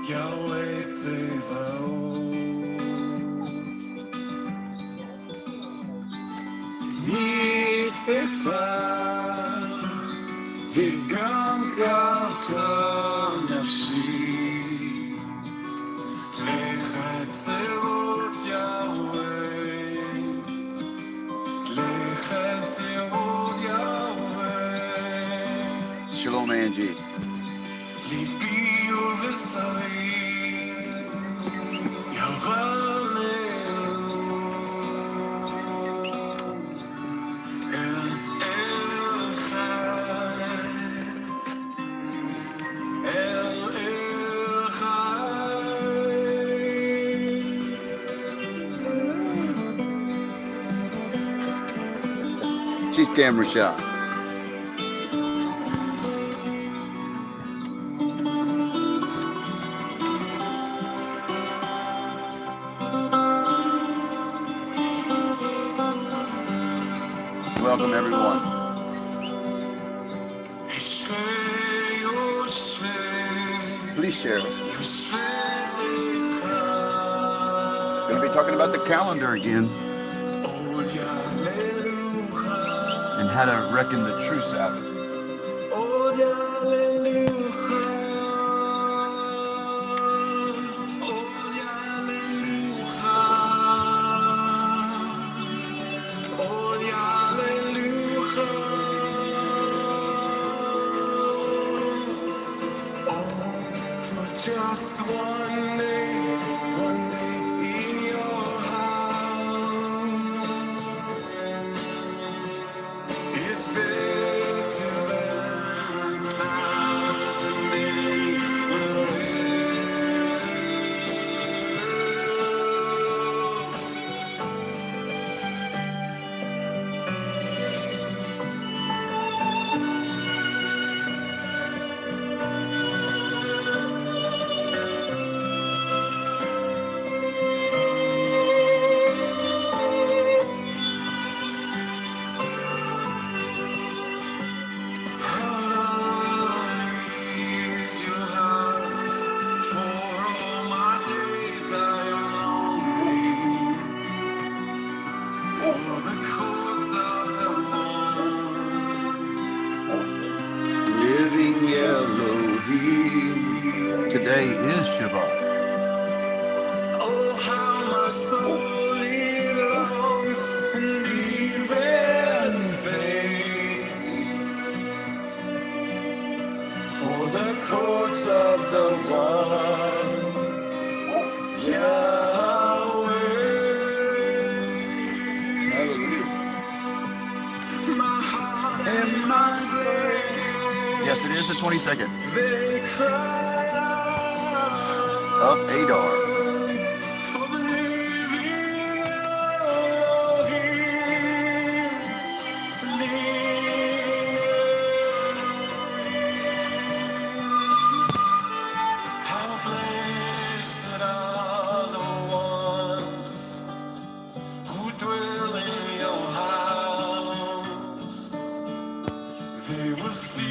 Yahweh Tzevaot. נשרפה וגם קרתה נפשי לחצרות יהוה, לחצרות יהוה. Shalom, Angie. ליבי ובשרי יבואנו אל חי, אל חי. She's camera shot. Welcome, everyone. Please share it. Going to be talking about the calendar again and how to reckon the true Sabbath. Just one day in your house is better than 1,000 anywhere else. Today is Shabbat. Oh, how my soul it longs and even faints for the courts of the one Yahweh. My heart and my flesh, Yes, it is the 22nd they cry of Adar. for the living Elohim, how blessed are the ones who dwell in your house. They will still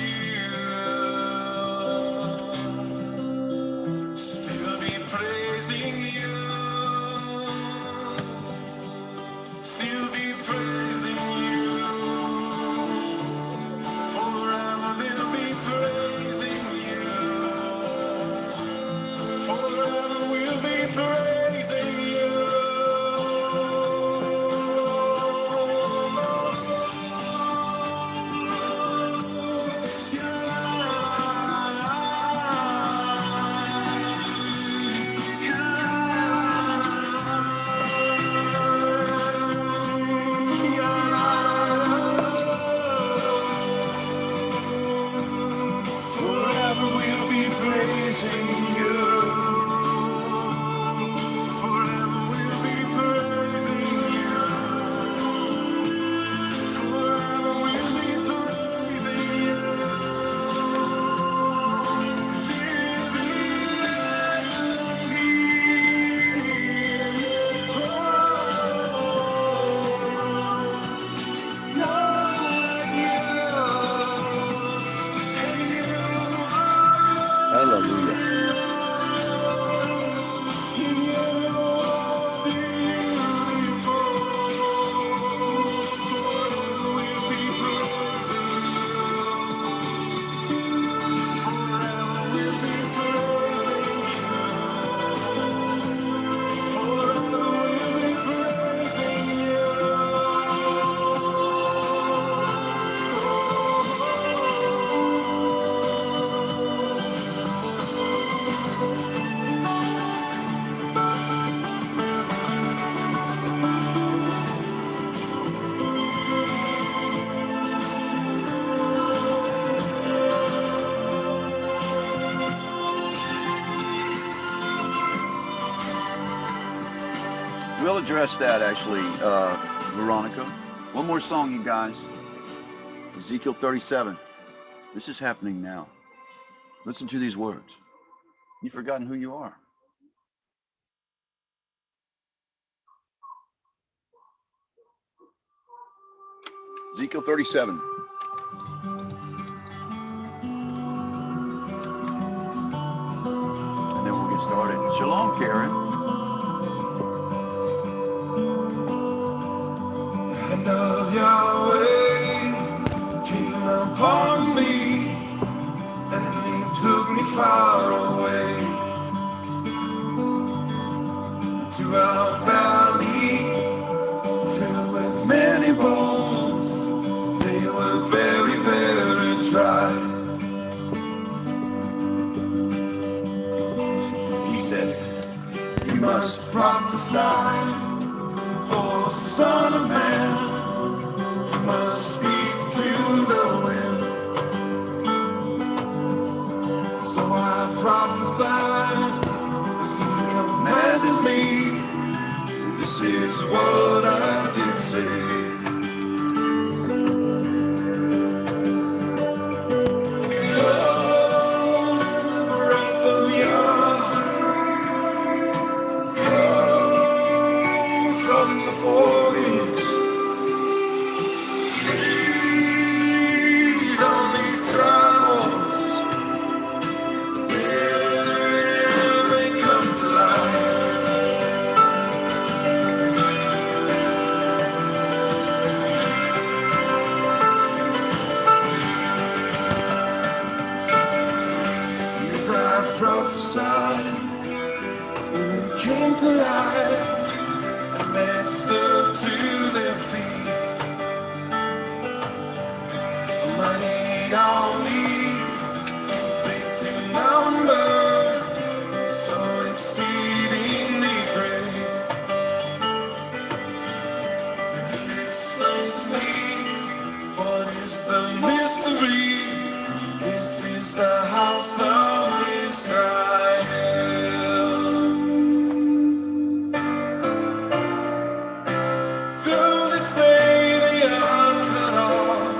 be praising you, still be praising you. Forever they'll be praising you. Forever we'll be praising you. We'll address that actually, Veronica. One more song, you guys. Ezekiel 37. This is happening now. Listen to these words. You've forgotten who you are. Ezekiel 37. And then we'll get started. Shalom, Karen. Hand of Yahweh came upon me, and he took me far away to a valley filled with many bones. They were very, very dry. He said, "You must prophesy, oh son of man. You must speak to the wind." So I prophesied as he commanded me. This is what I did say. Come, breath of Yah, come from the forest. Breathe on these dry bones. Will they come to life? As I prophesied, when it came to life, and they stood to their feet, a mighty army, too big to number, so exceedingly great. And he explained to me, what is the mystery? This is the house of Israel. Though they say they are cut off,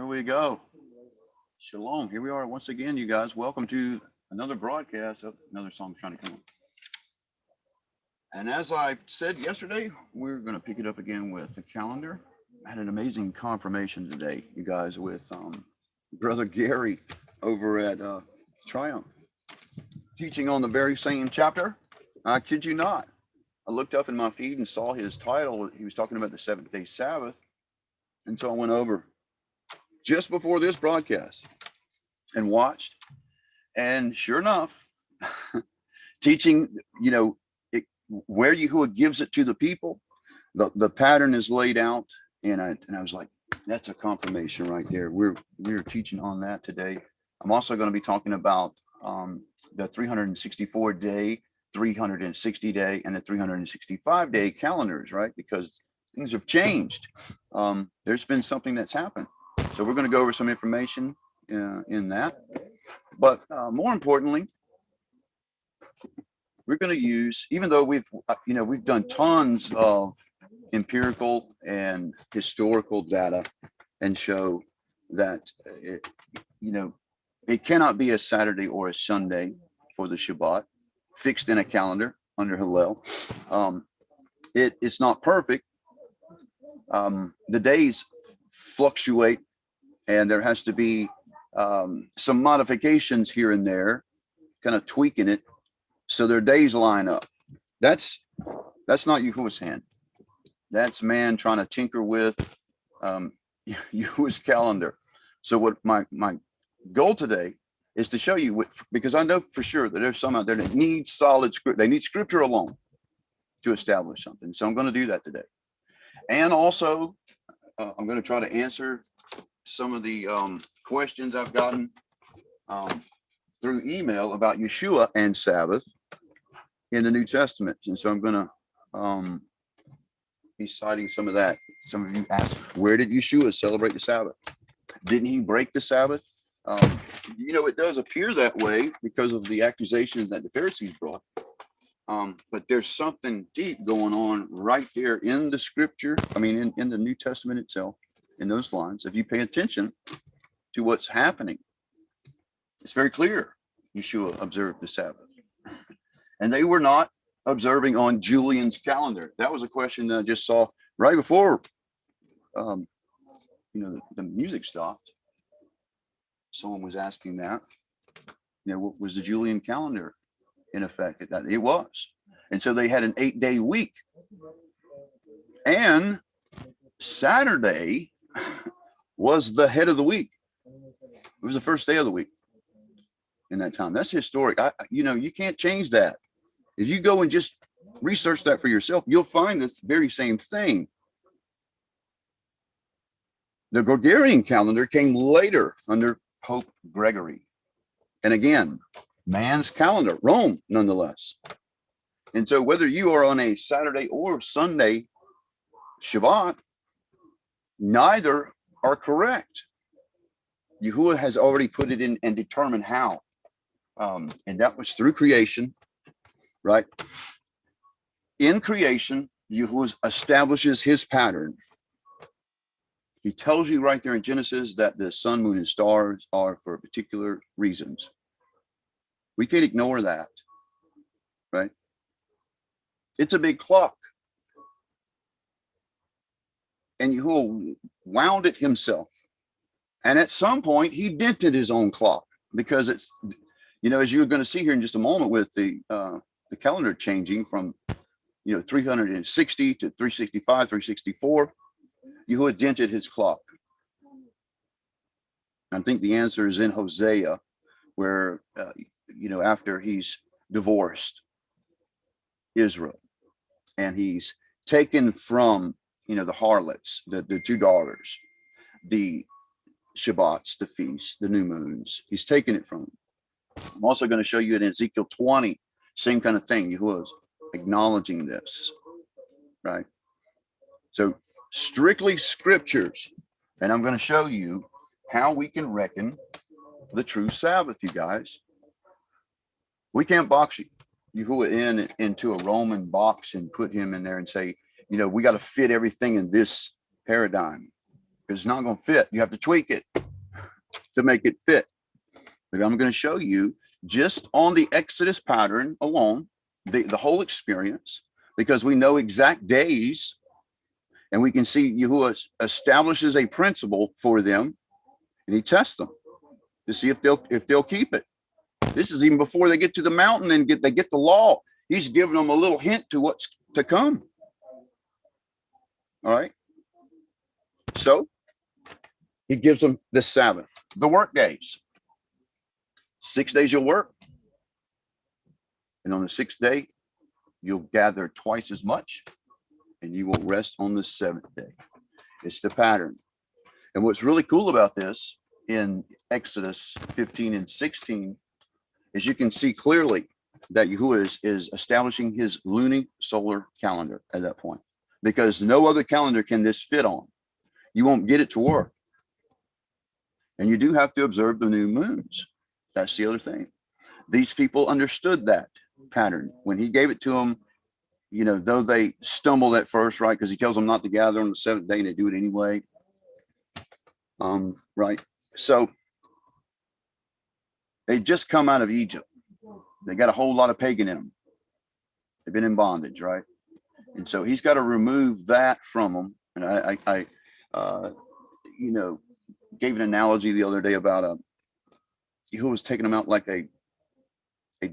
Here we go. Shalom. Here we are once again, you guys. Welcome to another broadcast. Oh, another song trying to come on. And as I said yesterday, we're going to pick it up again with the calendar. I had an amazing confirmation today, you guys, with Brother Gary over at Triumph, teaching on the very same chapter. I kid you not. I looked up in my feed and saw his title. He was talking about the seventh-day Sabbath. And so I went over just before this broadcast and watched. And sure enough, teaching, where Yahuwah gives it to the people, the pattern is laid out. And I was like, that's a confirmation right there. We're teaching on that today. I'm also going to be talking about the 364-day, 360-day, and the 365-day calendars, right? Because things have changed. There's been something that's happened. So we're going to go over some information in that. But more importantly, we're going to use, even though we've done tons of empirical and historical data and show that it cannot be a Saturday or a Sunday for the Shabbat fixed in a calendar under Hillel. It's not perfect. The days fluctuate, and there has to be some modifications here and there, kind of tweaking it so their days line up. That's not Yahuwah's hand. That's man trying to tinker with Yahuwah's calendar. So what my goal today is to show you, because I know for sure that there's some out there that need solid script. They need scripture alone to establish something. So I'm going to do that today. And also, I'm going to try to answer some of the questions I've gotten through email about Yeshua and Sabbath in the New Testament. And so I'm going to be citing some of that. Some of you asked, where did Yeshua celebrate the Sabbath? Didn't he break the Sabbath? It does appear that way because of the accusations that the Pharisees brought. But there's something deep going on right there in the scripture. I mean, in the New Testament itself, in those lines. If you pay attention to what's happening, it's very clear Yeshua observed the Sabbath. And they were not observing on Julian's calendar. That was a question that I just saw right before the music stopped. Someone was asking that, what was the Julian calendar in effect at that? It was. And so they had an 8-day week. And Saturday was the head of the week. It was the first day of the week in that time. That's historic. You can't change that. If you go and just research that for yourself, you'll find this very same thing. The Gregorian calendar came later under Pope Gregory. And again, man's calendar, Rome, nonetheless. And so whether you are on a Saturday or Sunday Shabbat, neither are correct. Yahuwah has already put it in and determined how. And that was through creation, right? In creation, Yahuwah establishes his pattern. He tells you right there in Genesis that the sun, moon, and stars are for particular reasons. We can't ignore that, right? It's a big clock. And Yahuwah wound it himself. And at some point, he dented his own clock because it's, as you're going to see here in just a moment with the calendar changing from, 360 to 365, 364, Yahuwah dented his clock. I think the answer is in Hosea, where, after he's divorced Israel and he's taken from, the harlots, the two daughters, the Shabbats, the feasts, the new moons. He's taken it from them. I'm also going to show you in Ezekiel 20, same kind of thing. Yahuwah's acknowledging this, right? So strictly scriptures. And I'm going to show you how we can reckon the true Sabbath, you guys. We can't box Yahuwah into a Roman box and put him in there and say, we got to fit everything in this paradigm. because it's not going to fit. You have to tweak it to make it fit. But I'm going to show you just on the Exodus pattern alone, the whole experience, because we know exact days, and we can see Yahuwah establishes a principle for them, and he tests them to see if they'll keep it. This is even before they get to the mountain and they get the law. He's giving them a little hint to what's to come. All right. So he gives them the Sabbath, the work days. 6 days you'll work, and on the 6th day you'll gather twice as much, and you will rest on the 7th day. It's the pattern. And what's really cool about this in Exodus 15 and 16 is you can see clearly that Yahuwah is establishing his luni-solar calendar at that point, because no other calendar can this fit on. You won't get it to work. And you do have to observe the new moons. That's the other thing. These people understood that pattern. When he gave it to them, you know, though they stumbled at first, right? Because he tells them not to gather on the 7th day, and they do it anyway. Right. So they just come out of Egypt. They got a whole lot of pagan in them. They've been in bondage, right? And so he's got to remove that from them. And I you know, gave an analogy the other day about who was taking them out like a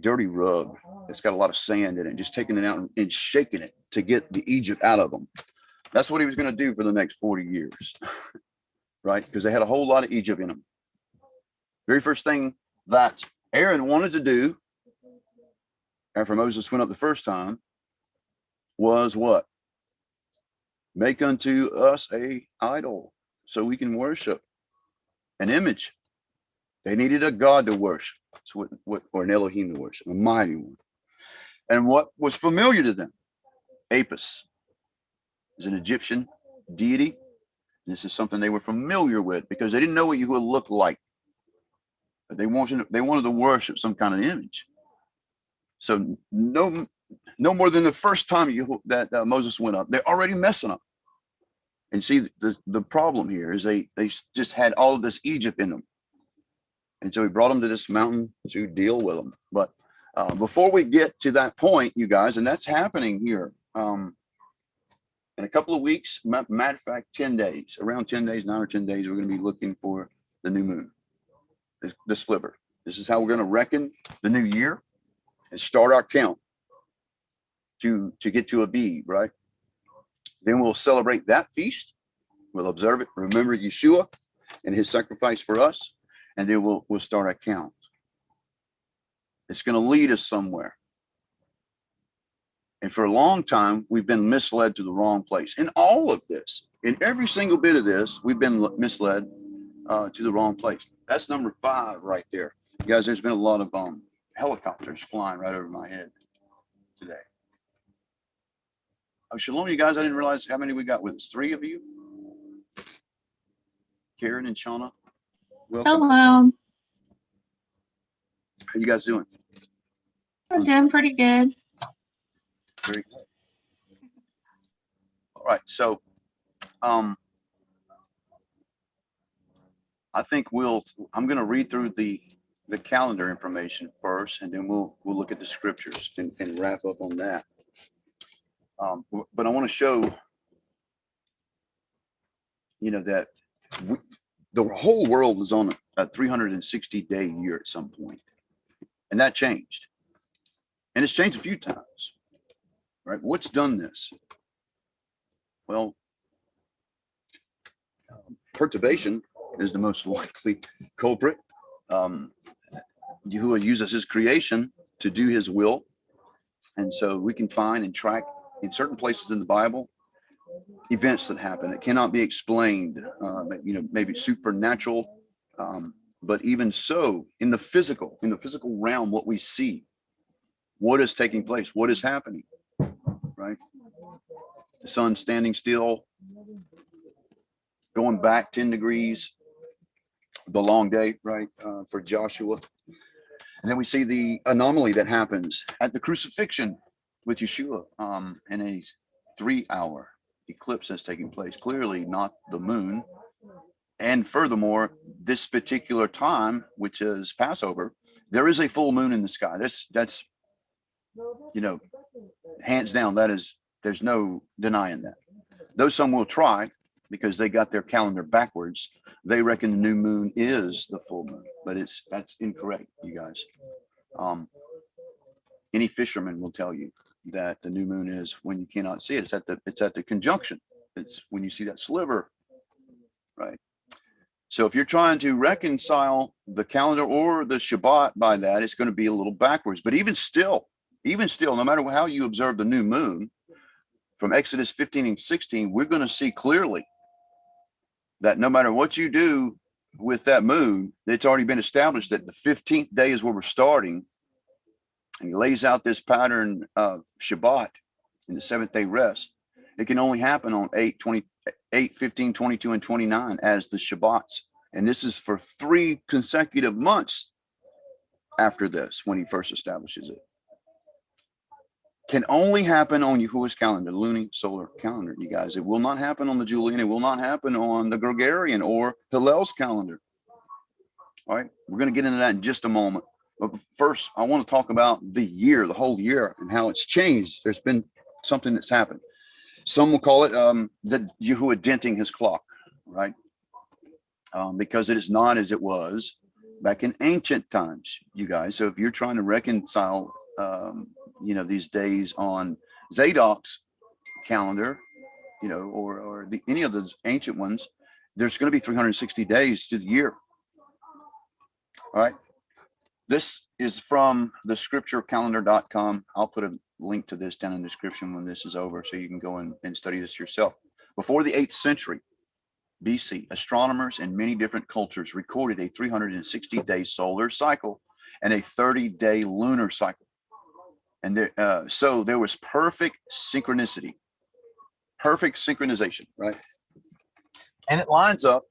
dirty rug that's got a lot of sand in it, just taking it out and shaking it to get the Egypt out of them. That's what he was going to do for the next 40 years, right? Because they had a whole lot of Egypt in them. Very first thing that Aaron wanted to do after Moses went up the first time was what? Make unto us a idol so we can worship an image. They needed a God to worship. That's what or an Elohim to worship, a mighty one. And what was familiar to them? Apis is an Egyptian deity. This is something they were familiar with because they didn't know what Yahuwah looked like. But they wanted to worship some kind of image. So no more than the first time that Moses went up, they're already messing up. And see, the problem here is they just had all of this Egypt in them. And so he brought them to this mountain to deal with them. But before we get to that point, you guys, and that's happening here, in a couple of weeks, matter of fact, 10 days, around 10 days, 9 or 10 days, we're going to be looking for the new moon, this flipper. This is how we're going to reckon the new year and start our count to get to a Abib, right? Then we'll celebrate that feast. We'll observe it, remember Yeshua and his sacrifice for us, and then we'll start our count. It's going to lead us somewhere. And for a long time, we've been misled to the wrong place. In all of this, in every single bit of this, we've been misled to the wrong place. That's number 5 right there. You guys, there's been a lot of helicopters flying right over my head today. Oh, shalom, you guys. I didn't realize how many we got with us. 3 of you. Karen and Shauna. Welcome. Hello. How you guys doing? I'm doing pretty good. Very good. All right. So, I think I'm going to read through the calendar information first, and then we'll look at the scriptures and wrap up on that. But I want to show, you know, that the whole world was on a 360-day year at some point, and that changed. And it's changed a few times, right? What's done this? Well, perturbation is the most likely culprit. Yahuwah uses his creation to do his will. And so we can find and track in certain places in the Bible events that happen that cannot be explained, you know, maybe supernatural, but even so in the physical realm, what we see, what is taking place, what is happening, right? The sun standing still, going back 10 degrees, the long day, right, for Joshua. And then we see the anomaly that happens at the crucifixion with Yeshua, in a 3-hour eclipse that's taking place. Clearly not the moon, And furthermore, this particular time, which is Passover, there is a full moon in the sky. That's hands down, there's no denying that. Though some will try because they got their calendar backwards, they reckon the new moon is the full moon, but that's incorrect, you guys. Any fisherman will tell you that the new moon is when you cannot see it. It's at the conjunction. It's when you see that sliver, right? So if you're trying to reconcile the calendar or the Shabbat by that, it's going to be a little backwards. But even still, no matter how you observe the new moon, from Exodus 15 and 16, we're going to see clearly that no matter what you do with that moon, it's already been established that the 15th day is where we're starting. And he lays out this pattern of Shabbat in the seventh day rest. It can only happen on 8, 15, 22, and 29 as the Shabbats. And this is for 3 consecutive months after this when he first establishes it. Can only happen on Yahuwah's calendar, lunar solar calendar, you guys. It will not happen on the Julian. It will not happen on the Gregorian or Hillel's calendar. All right, we're going to get into that in just a moment. But first, I want to talk about the year, the whole year, and how it's changed. There's been something that's happened. Some will call it the Yahuwah denting his clock, right? Because it is not as it was back in ancient times, you guys. So if you're trying to reconcile, these days on Zadok's calendar, or any of those ancient ones, there's going to be 360 days to the year. All right. This is from the scripturecalendar.com. I'll put a link to this down in the description when this is over, so you can go and study this yourself. Before the 8th century BC, astronomers in many different cultures recorded a 360-day solar cycle and a 30-day lunar cycle. And so there was perfect synchronization, right? And it lines up,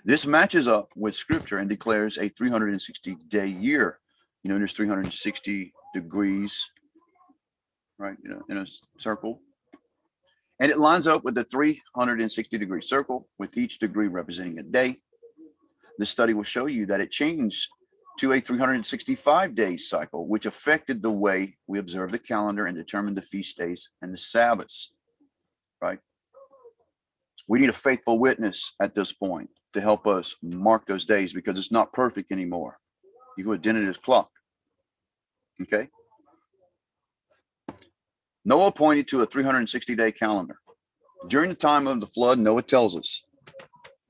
this matches up with scripture and declares a 360-day year. There's 360 degrees, right, in a circle. And it lines up with the 360-degree circle, with each degree representing a day. The study will show you that it changed to a 365-day cycle, which affected the way we observe the calendar and determine the feast days and the Sabbaths, right? We need a faithful witness at this point to help us mark those days, because it's not perfect anymore. You go dented his clock. Okay. Noah pointed to a 360-day calendar. During the time of the flood, Noah tells us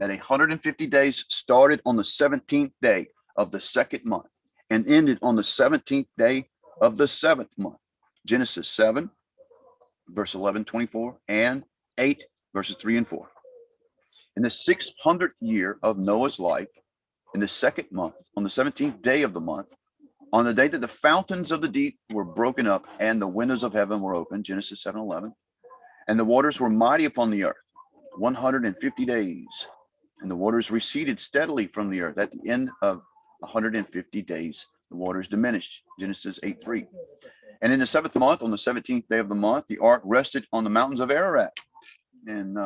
that 150 days started on the 17th day of the 2nd month and ended on the 17th day of the 7th month. Genesis 7, verse 11, 24, and 8, verses 3 and 4. In the 600th year of Noah's life, in the 2nd month, on the 17th day of the month, on the day that the fountains of the deep were broken up and the windows of heaven were opened, Genesis 7:11, and the waters were mighty upon the earth, 150 days, and the waters receded steadily from the earth. At the end of 150 days, the waters diminished, Genesis 8:3. And in the 7th month, on the 17th day of the month, the ark rested on the mountains of Ararat. And,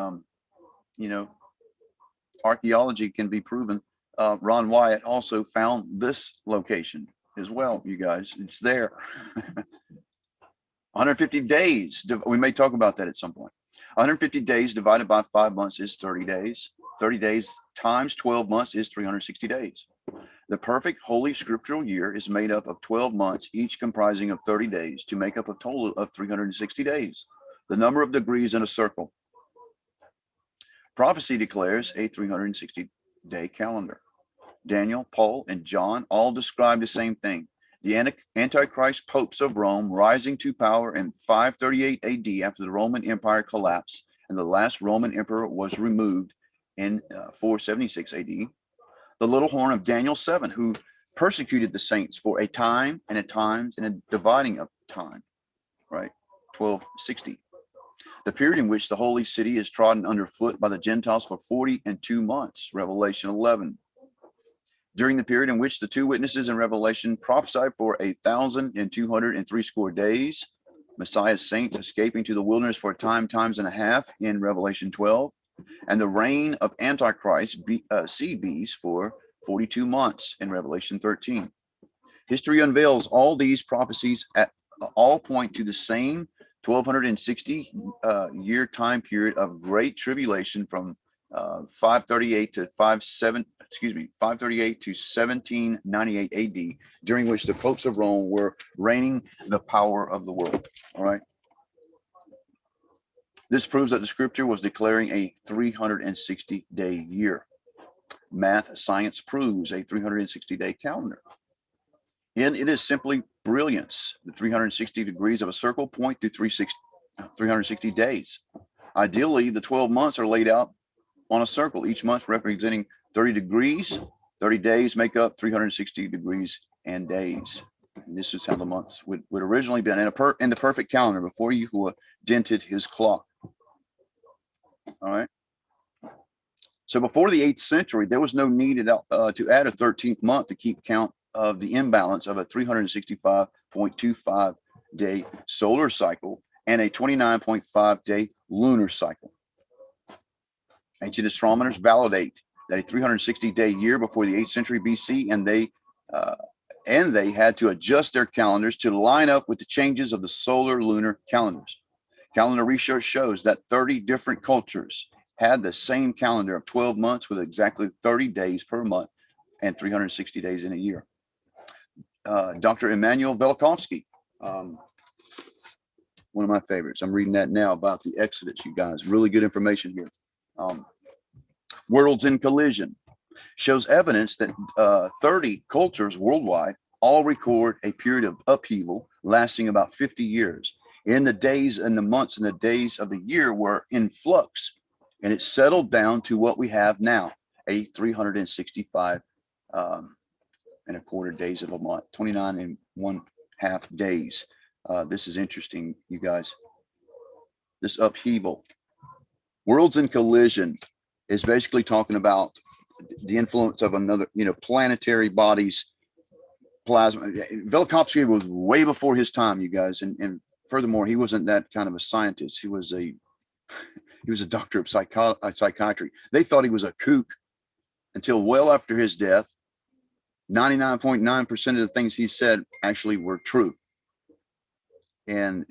archaeology can be proven. Ron Wyatt also found this location as well, you guys. It's there. 150 days. We may talk about that at some point. 150 days divided by 5 months is 30 days. 30 days times 12 months is 360 days. The perfect holy scriptural year is made up of 12 months, each comprising of 30 days, to make up a total of 360 days, the number of degrees in a circle. Prophecy declares a 360-day calendar. Daniel, Paul, and John all describe the same thing. The Antichrist popes of Rome rising to power in 538 AD after the Roman Empire collapsed, and the last Roman emperor was removed in 476 AD. The little horn of Daniel 7, who persecuted the saints for a time and at times and a dividing of time, right? 1260. The period in which the holy city is trodden underfoot by the Gentiles for 42 months, Revelation 11. During the period in which the two witnesses in Revelation prophesied for 1,260 days, Messiah's saints escaping to the wilderness for a time, times and a half in Revelation 12, and the reign of Antichrist, sea beast, for 42 months in Revelation 13. History unveils all these prophecies at all point to the same 1260 year time period of great tribulation from 538 to 538 to 1798 AD, during which the popes of Rome were reigning the power of the world. All right. This proves that the scripture was declaring a 360-day year. Math science proves a 360-day calendar. And it is simply brilliance. The 360 degrees of a circle point to 360 days. Ideally, the 12 months are laid out on a circle, each month representing 30 degrees. 30 days make up 360 degrees and days. And this is how the months would originally been in the perfect calendar before Yahuwah dented his clock. All right. So before the 8th century, there was no need to add a 13th month to keep count of the imbalance of a 365.25 day solar cycle and a 29.5 day lunar cycle. Ancient astronomers validate that a 360 day year before the 8th century BC, and they had to adjust their calendars to line up with the changes of the solar lunar calendars. Calendar research shows that 30 different cultures had the same calendar of 12 months with exactly 30 days per month and 360 days in a year. Dr. Immanuel Velikovsky, one of my favorites. I'm reading that now about the Exodus, you guys. Really good information here. Worlds in Collision shows evidence that 30 cultures worldwide all record a period of upheaval lasting about 50 years. In the days and the months and the days of the year were in flux, and it settled down to what we have now, a 365 and a quarter days of a month, 29 and 1/2 days. This is interesting, you guys. This upheaval. Worlds in Collision is basically talking about the influence of another, planetary bodies, plasma. Velikovsky was way before his time, you guys, and furthermore, he wasn't that kind of a scientist. He was a doctor of psychiatry. They thought he was a kook until well after his death. 99.9% of the things he said actually were true. And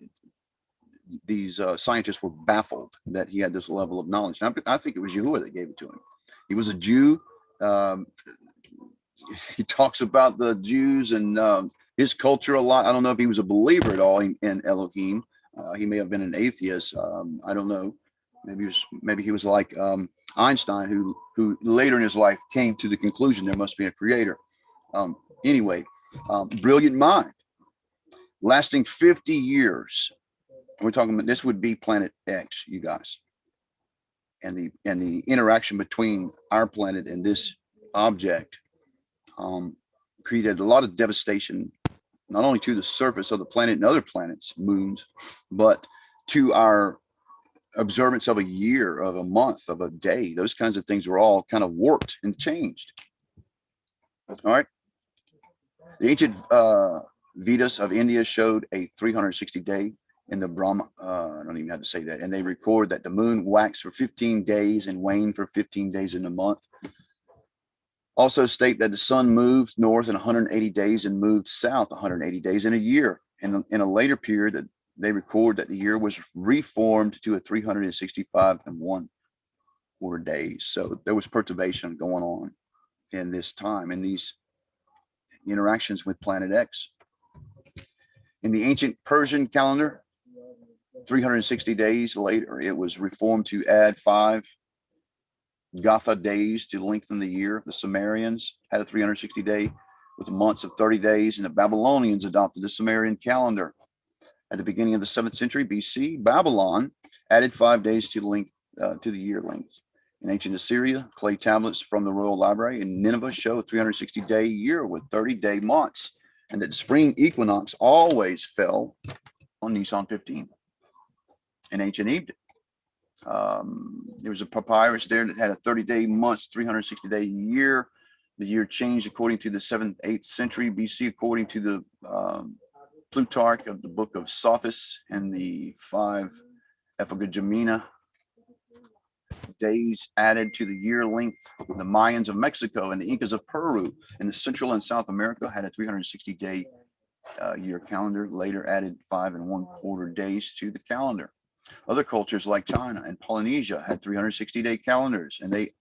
these scientists were baffled that he had this level of knowledge. And I think it was Yahuwah that gave it to him. He was a Jew. He talks about the Jews and his culture a lot. I don't know if he was a believer at all in Elohim. He may have been an atheist. I don't know. Maybe he was like Einstein, who later in his life came to the conclusion there must be a creator. Anyway, brilliant mind, lasting 50 years. We're talking about this would be Planet X, you guys, and the interaction between our planet and this object created a lot of devastation, not only to the surface of the planet and other planets, moons, but to our observance of a year, of a month, of a day. Those kinds of things were all kind of warped and changed. All right. The ancient Vedas of India showed a 360-day in the Brahma. I don't even have to say that. And they record that the moon waxed for 15 days and waned for 15 days in a month. Also state that the sun moved north in 180 days and moved south 180 days in a year. And in a later period, that they record that the year was reformed to a 365 and 1/4 days. So there was perturbation going on in this time, in these interactions with Planet X. In the ancient Persian calendar, 360 days later, it was reformed to add 5 Gatha days to lengthen the year. The Sumerians had a 360-day with months of 30 days, and the Babylonians adopted the Sumerian calendar. At the beginning of the 7th century BC, Babylon added 5 days to the year length. In ancient Assyria, clay tablets from the Royal Library in Nineveh show a 360-day year with 30-day months, and that the spring equinox always fell on Nisan 15. In ancient Egypt, there was a papyrus there that had a 30-day months, 360-day year. The year changed according to the 7th, 8th century BC, according to the Plutarch of the book of Sothis and the 5 Epigramena. days added to the year length. The Mayans of Mexico and the Incas of Peru in the Central and South America had a 360-day year calendar, later added 5 1/4 days to the calendar. Other cultures like China and Polynesia had 360-day calendars, and they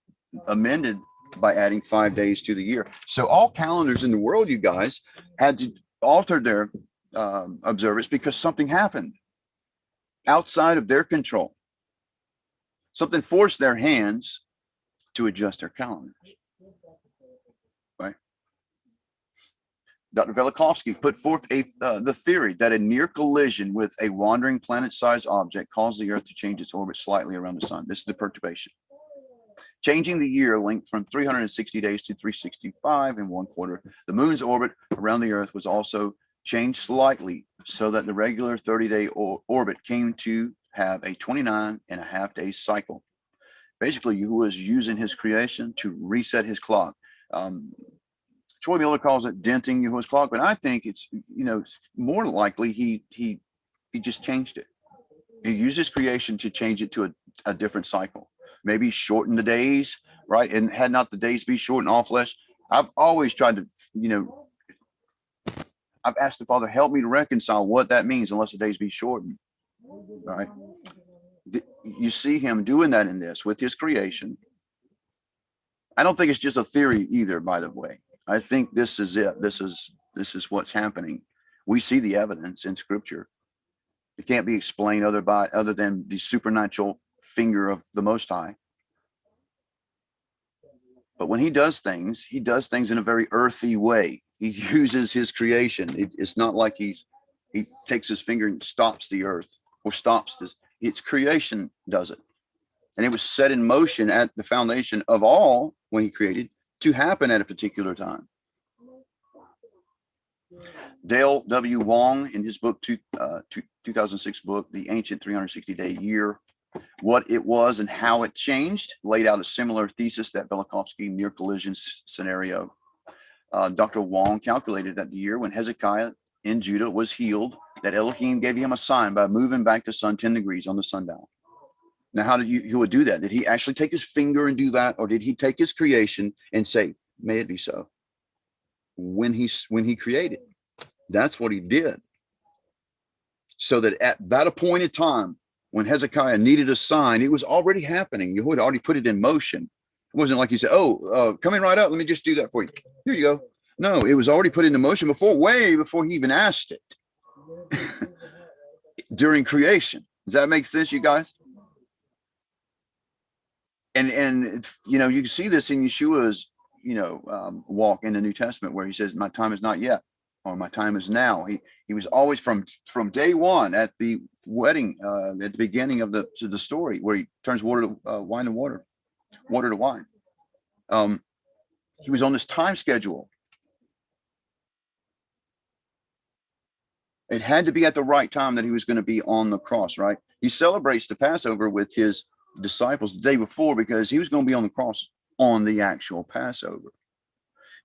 amended by adding 5 days to the year. So all calendars in the world, you guys, had to alter their observance because something happened outside of their control. Something forced their hands to adjust their calendars. Right? Dr. Velikovsky put forth the theory that a near collision with a wandering planet-sized object caused the Earth to change its orbit slightly around the sun. This is the perturbation. Changing the year length from 360 days to 365 1/4. The moon's orbit around the Earth was also changed slightly so that the regular 30-day orbit came to have a 29.5-day cycle. Basically, Yahuwah is using his creation to reset his clock. Troy Miller calls it denting Yahuwah's clock, but I think it's, more likely he just changed it. He used his creation to change it to a different cycle. Maybe shorten the days, right? And had not the days be short and all flesh. I've always tried to, I've asked the Father, help me to reconcile what that means unless the days be shortened, right? You see him doing that in this with his creation. I don't think it's just a theory either, by the way. I think this is it. This is what's happening. We see the evidence in Scripture. It can't be explained other than the supernatural finger of the Most High. But when he does things in a very earthy way. He uses his creation. It's not like he takes his finger and stops the earth or stops this. It's creation does it. And it was set in motion at the foundation of all when he created to happen at a particular time. Dale W. Wong, in his book, 2006 book, The Ancient 360-Day Year, what it was and how it changed, laid out a similar thesis that Velikovsky near collision scenario. Dr. Wong calculated that the year when Hezekiah in Judah was healed, that Elohim gave him a sign by moving back the sun 10 degrees on the sundial. Now, how did he would do that? Did he actually take his finger and do that? Or did he take his creation and say, may it be so? When he created, that's what he did. So that at that appointed time, when Hezekiah needed a sign, it was already happening. Yahuwah had already put it in motion. It wasn't like he said, coming right up, let me just do that for you. Here you go. No, it was already put into motion way before he even asked it. During creation. Does that make sense, you guys? And you can see this in Yeshua's, walk in the New Testament where he says, my time is not yet, or my time is now. He was always from day one at the wedding, at the beginning of the story where he turns water to wine and water to wine. He was on this time schedule. It had to be at the right time that he was going to be on the cross, right? He celebrates the Passover with his disciples the day before because he was going to be on the cross on the actual Passover.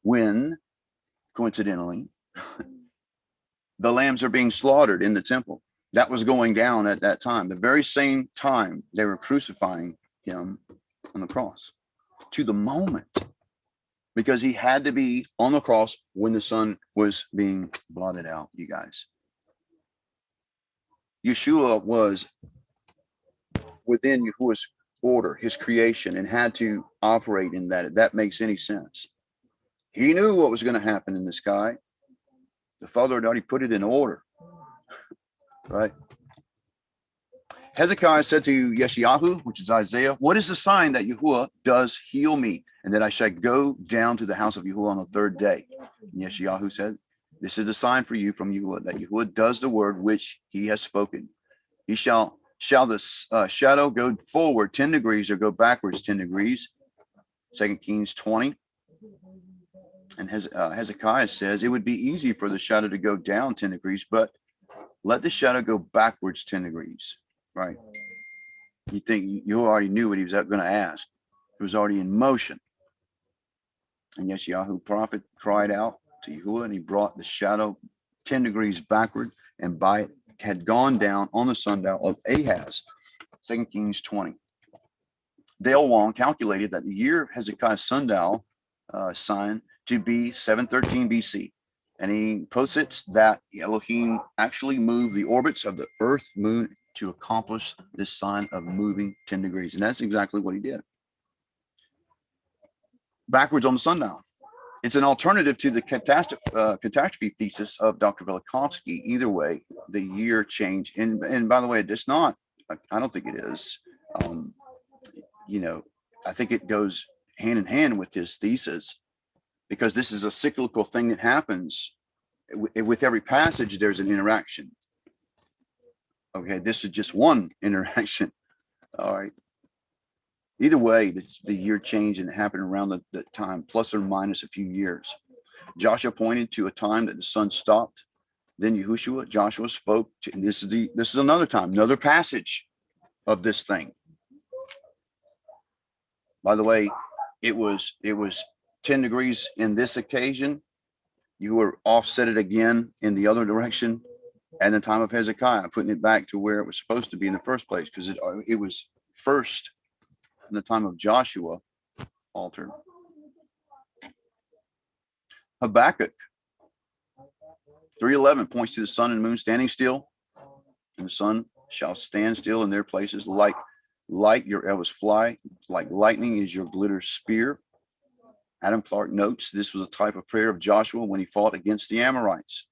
When, coincidentally, the lambs are being slaughtered in the temple. That was going down at that time. The very same time they were crucifying him on the cross. To the moment. Because he had to be on the cross when the sun was being blotted out, you guys. Yeshua was within Yahuwah's order, his creation, and had to operate in that, if that makes any sense. He knew what was going to happen in the sky. The Father had already put it in order. Right? Hezekiah said to Yeshayahu, which is Isaiah, what is the sign that Yahuwah does heal me, and that I shall go down to the house of Yahuwah on the third day? And Yeshayahu said, this is the sign for you from Yahuwah, that Yahuwah does the word which he has spoken. He shall the shadow go forward 10 degrees or go backwards 10 degrees. 2 Kings 20. And Hezekiah says it would be easy for the shadow to go down 10 degrees, but let the shadow go backwards 10 degrees. Right? You think you already knew what he was going to ask. It was already in motion. And Yeshayahu prophet cried out to Yahuwah, and he brought the shadow 10 degrees backward, and by it had gone down on the sundial of Ahaz. 2 Kings 20. Dale Wong calculated that the year of Hezekiah's sundial sign to be 713 BC. And he posits that Elohim actually moved the orbits of the earth, moon to accomplish this sign of moving 10 degrees. And that's exactly what he did. Backwards on the sundial. It's an alternative to the catastrophe thesis of Dr. Velikovsky. Either way, the year change. And by the way, it's not, I don't think it is. I think it goes hand in hand with his thesis, because this is a cyclical thing that happens. With every passage, there's an interaction. Okay, this is just one interaction. All right. Either way, the year changed, and it happened around the time, plus or minus a few years. Joshua pointed to a time that the sun stopped. Then Joshua spoke to, and this is another time, another passage of this thing. By the way, it was 10 degrees in this occasion. You were offset it again in the other direction at the time of Hezekiah, putting it back to where it was supposed to be in the first place, because it was first in the time of Joshua altered. Habakkuk 3:11 points to the sun and moon standing still, and the sun shall stand still in their places. Like your arrows fly, like lightning is your glitter spear. Adam Clark notes this was a type of prayer of Joshua when he fought against the Amorites.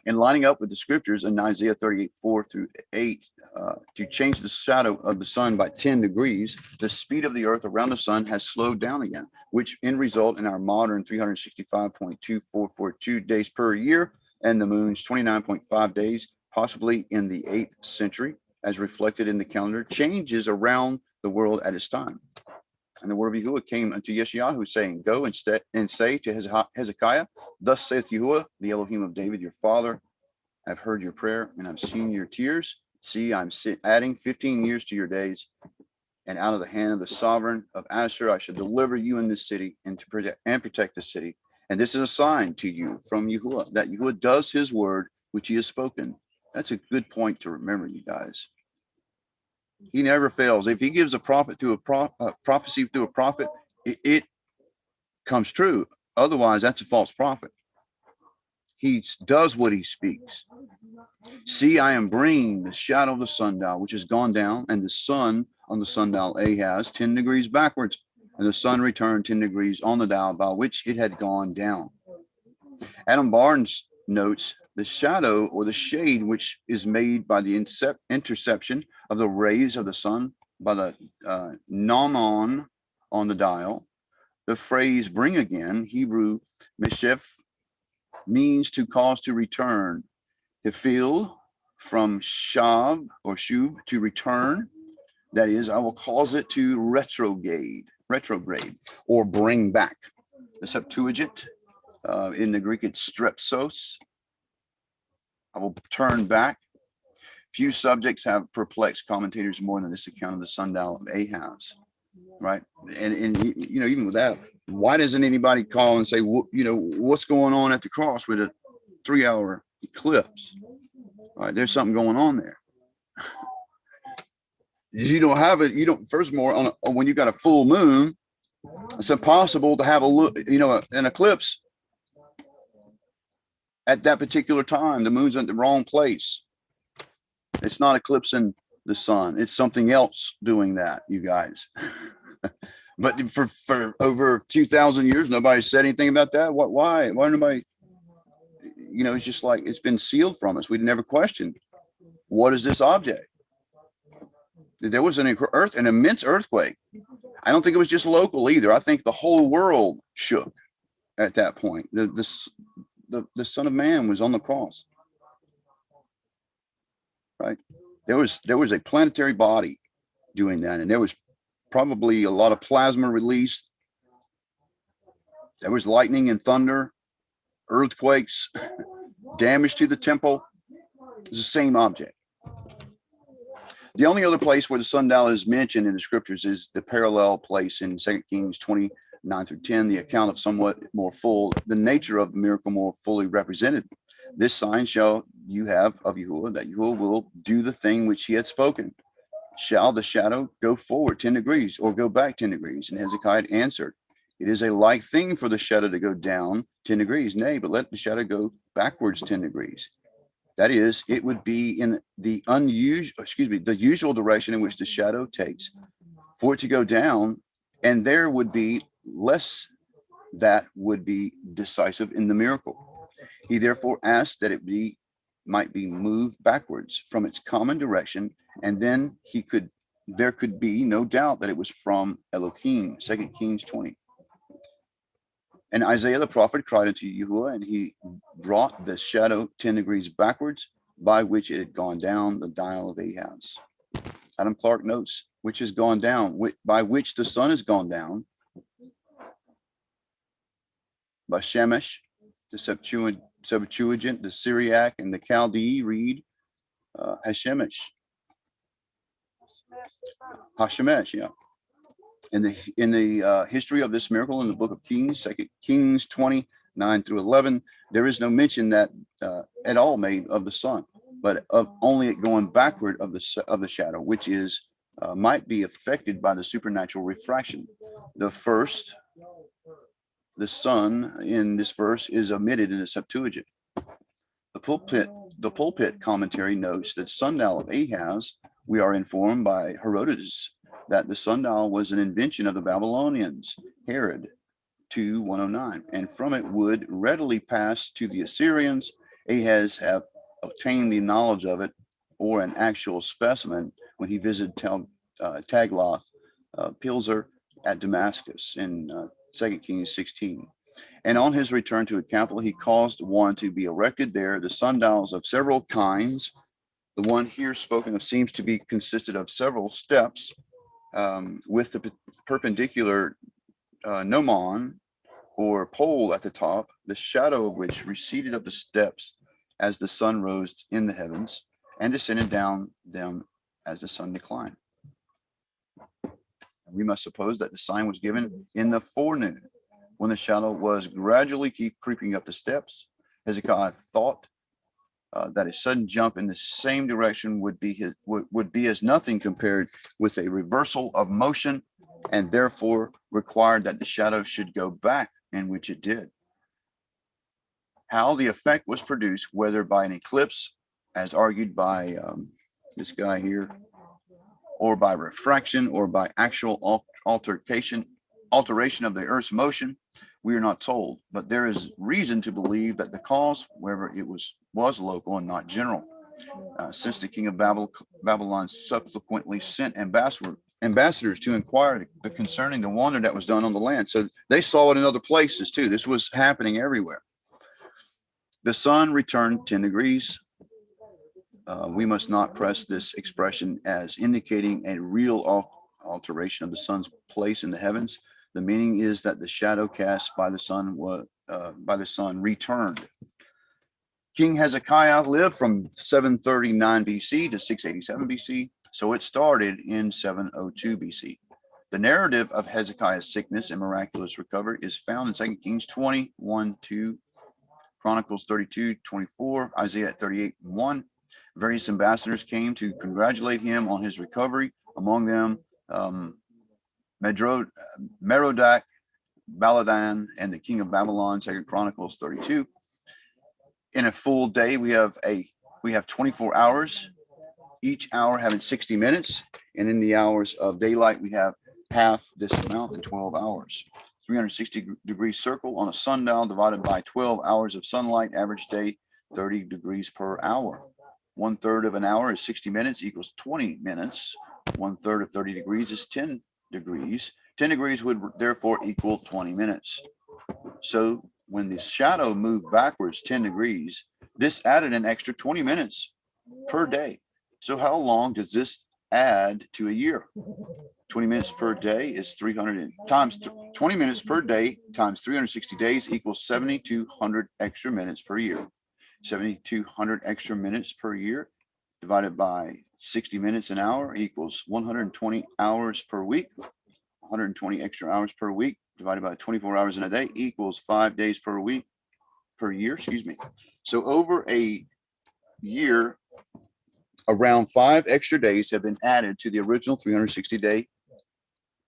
And lining up with the scriptures in Isaiah 38:4-8, to change the shadow of the sun by 10 degrees, the speed of the earth around the sun has slowed down again, which result in our modern 365.2442 days per year, and the moon's 29.5 days, possibly in the 8th century, as reflected in the calendar, changes around the world at its time. And the word of Yahuwah came unto Yeshayahu, saying, Go and say to Hezekiah, Thus saith Yahuwah, the Elohim of David, your father, I've heard your prayer, and I've seen your tears. See, I'm adding 15 years to your days, and out of the hand of the sovereign of Asher I shall deliver you in this city, and protect the city. And this is a sign to you from Yahuwah, that Yahuwah does his word, which he has spoken. That's a good point to remember, you guys. He never fails. If he gives a prophet through a prophecy through a prophet, it comes true. Otherwise, that's a false prophet. He does what he speaks. See, I am bringing the shadow of the sundial, which has gone down, and the sun on the sundial Ahaz 10 degrees backwards, and the sun returned 10 degrees on the dial by which it had gone down. Adam Barnes notes the shadow or the shade which is made by the interception of the rays of the sun by the nomon on the dial. The phrase bring again, Hebrew mishef, means to cause to return. To feel from shav or shub, to return. That is, I will cause it to retrograde, or bring back. The Septuagint, in the Greek, it's strepsos. I will turn back. Few subjects have perplexed commentators more than this account of the sundial of Ahaz, right? And even with that, why doesn't anybody call and say, what's going on at the cross with a 3-hour eclipse? Right, there's something going on there. You don't have it. You don't. First of all, when you got a full moon, it's impossible to have an eclipse at that particular time. The moon's in the wrong place. It's not eclipsing the sun. It's something else doing that, you guys. But for over 2,000 years, nobody said anything about that. Why nobody? It's just like it's been sealed from us. We'd never questioned, what is this object? There was an immense earthquake. I don't think it was just local either. I think the whole world shook at that point. The Son of Man was on the cross, right? There was a planetary body doing that, and there was probably a lot of plasma released. There was lightning and thunder, earthquakes, damage to the temple. It's the same object. The only other place where the sundial is mentioned in the scriptures is the parallel place in 2 Kings 29-10, the account of somewhat more full, the nature of the miracle more fully represented. This sign shall you have of Yahuwah, that Yahuwah will do the thing which he had spoken. shall the shadow go forward 10 degrees or go back 10 degrees? And Hezekiah answered, it is a like thing for the shadow to go down 10 degrees. Nay, but let the shadow go backwards 10 degrees. That is, it would be in the the usual direction in which the shadow takes for it to go down, and there would be less that would be decisive in the miracle. He therefore asked that it might be moved backwards from its common direction, and then there could be no doubt that it was from Elohim. 2 Kings 20. And Isaiah the prophet cried unto Yahuwah, and he brought the shadow 10 degrees backwards, by which it had gone down the dial of Ahaz. Adam Clark notes, which has gone down, by which the sun has gone down. By Shemesh, the Septuagint, the Syriac, and the Chaldee read Hashemesh. Hashemesh, yeah. In the history of this miracle in the book of Kings, 2 Kings 20:9 through 11, there is no mention that at all made of the sun, but of only it going backward of the shadow, which is might be affected by the supernatural refraction. The sun in this verse is omitted in the Septuagint. The pulpit commentary notes that sundial of Ahaz, we are informed by Herodotus that the sundial was an invention of the Babylonians, Herod 2:109, and from it would readily pass to the Assyrians. Ahaz have obtained the knowledge of it, or an actual specimen, when he visited Taglath-Pilzer at Damascus in 2 Kings 16. And on his return to the capital, he caused one to be erected there, the sundials of several kinds. The one here spoken of seems to be consisted of several steps, with the perpendicular gnomon or pole at the top, the shadow of which receded up the steps as the sun rose in the heavens and descended down them as the sun declined. We must suppose that the sign was given in the forenoon, when the shadow was gradually creeping up the steps. Hezekiah thought that a sudden jump in the same direction would be as nothing compared with a reversal of motion, and therefore required that the shadow should go back, in which it did. How the effect was produced, whether by an eclipse, as argued by this guy here, or by refraction, or by actual alteration of the Earth's motion, we are not told, but there is reason to believe that the cause, wherever it was local and not general, since the king of Babylon subsequently sent ambassadors to inquire concerning the wonder that was done on the land. So they saw it in other places too. This was happening everywhere. The sun returned 10 degrees. We must not press this expression as indicating a real alteration of the sun's place in the heavens. The meaning is that the shadow cast by the sun returned. King Hezekiah lived from 739 BC to 687 BC, so it started in 702 BC. The narrative of Hezekiah's sickness and miraculous recovery is found in 2 Kings 20:1-2, Chronicles 32:24, Isaiah 38:1. Various ambassadors came to congratulate him on his recovery, among them Merodach Baladan and the king of Babylon, 2 Chronicles 32. In a full day, we have 24 hours, each hour having 60 minutes, and in the hours of daylight, we have half this amount in 12 hours. 360-degree circle on a sundial divided by 12 hours of sunlight, average day 30 degrees per hour. 1/3 of an hour is 60 minutes equals 20 minutes. 1/3 of 30 degrees is 10 degrees. 10 degrees would therefore equal 20 minutes. So when the shadow moved backwards 10 degrees, this added an extra 20 minutes per day. So how long does this add to a year? 20 minutes per day is 20 minutes per day times 360 days equals 7,200 extra minutes per year. 7,200 extra minutes per year divided by 60 minutes an hour equals 120 hours per week. 120 extra hours per week divided by 24 hours in a day equals 5 days per year. So over a year, Around 5 extra days have been added to the original 360-day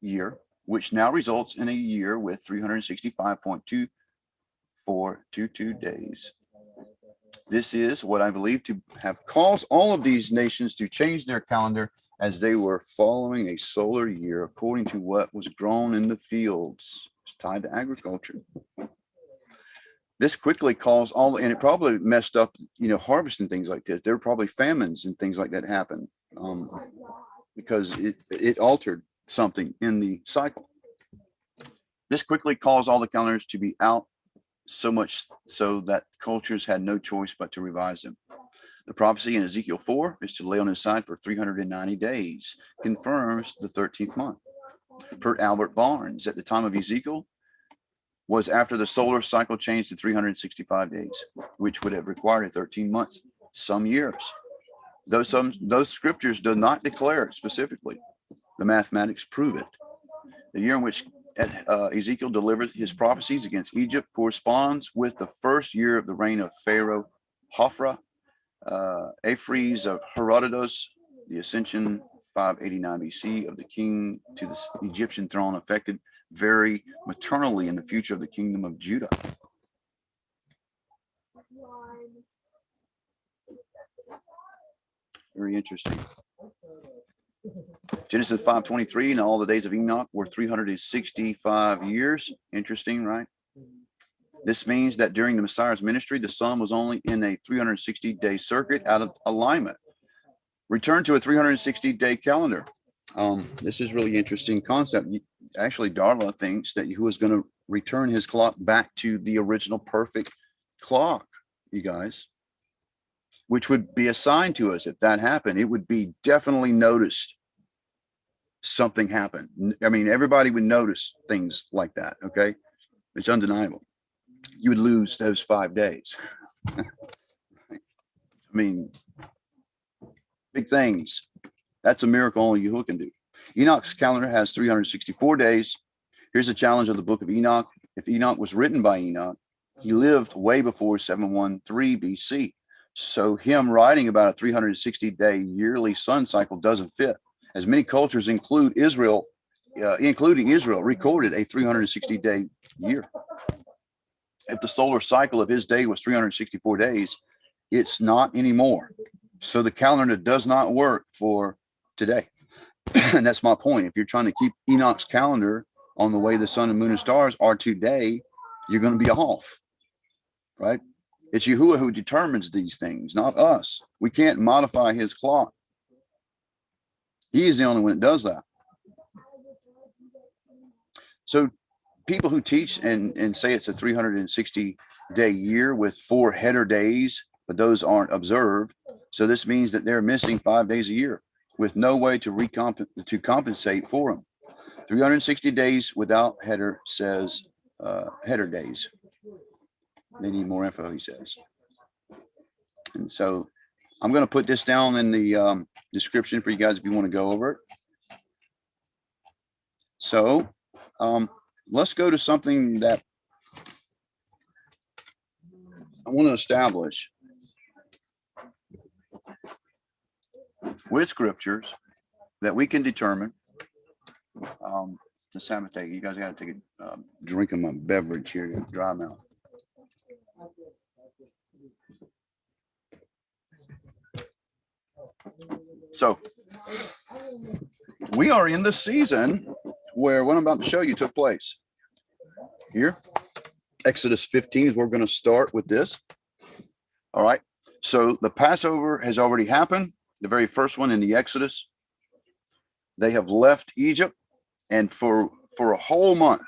year, which now results in a year with 365.2422 days. This is what I believe to have caused all of these nations to change their calendar as they were following a solar year according to what was grown in the fields. It's tied to agriculture. This quickly caused all, and it probably messed up, harvest and things like this. There were probably famines and things like that happen because it altered something in the cycle. This quickly caused all the calendars to be out, so much so that cultures had no choice but to revise them. The prophecy in Ezekiel 4 is to lay on his side for 390 days, confirms the 13th month. Per Albert Barnes, at the time of Ezekiel, was after the solar cycle changed to 365 days, which would have required 13 months, some years. Those scriptures do not declare it specifically. The mathematics prove it. The year in which Ezekiel delivered his prophecies against Egypt corresponds with the first year of the reign of Pharaoh Hophra, Aphrys of Herodotus. The ascension 589 BC of the king to the Egyptian throne affected very maternally in the future of the kingdom of Judah. Very interesting. Genesis 5:23, and all the days of Enoch were 365 years. Interesting, right? This means that during the Messiah's ministry, the sun was only in a 360-day circuit out of alignment. Return to a 360-day calendar. This is really interesting concept. Actually, Darla thinks that Yahuwah is going to return his clock back to the original perfect clock, you guys, which would be a sign to us if that happened. It would be definitely noticed something happened. I mean, everybody would notice things like that, okay? It's undeniable. You would lose those 5 days. I mean, big things. That's a miracle only Yahuwah can do. Enoch's calendar has 364 days. Here's a challenge of the book of Enoch. If Enoch was written by Enoch, he lived way before 713 BC. So him writing about a 360-day yearly sun cycle doesn't fit, as many cultures including Israel, recorded a 360-day year. If the solar cycle of his day was 364 days, it's not anymore. So the calendar does not work for today. And that's my point. If you're trying to keep Enoch's calendar on the way the sun and moon and stars are today, you're going to be off, right? It's Yahuwah who determines these things, not us. We can't modify his clock. He is the only one that does that. So people who teach and say it's a 360-day year with 4 header days, but those aren't observed. So this means that they're missing 5 days a year with no way to compensate for them. 360 days without header says header days. They need more info, he says. And so I'm going to put this down in the description for you guys if you want to go over it. So let's go to something that I want to establish with scriptures that we can determine the Sabbath day. You guys got to take a drink of my beverage here to dry mouth. So we are in the season where what I'm about to show you took place. Here, Exodus 15 is where we're going to start with this. All right. So the Passover has already happened. The very first one in the Exodus. They have left Egypt and for a whole month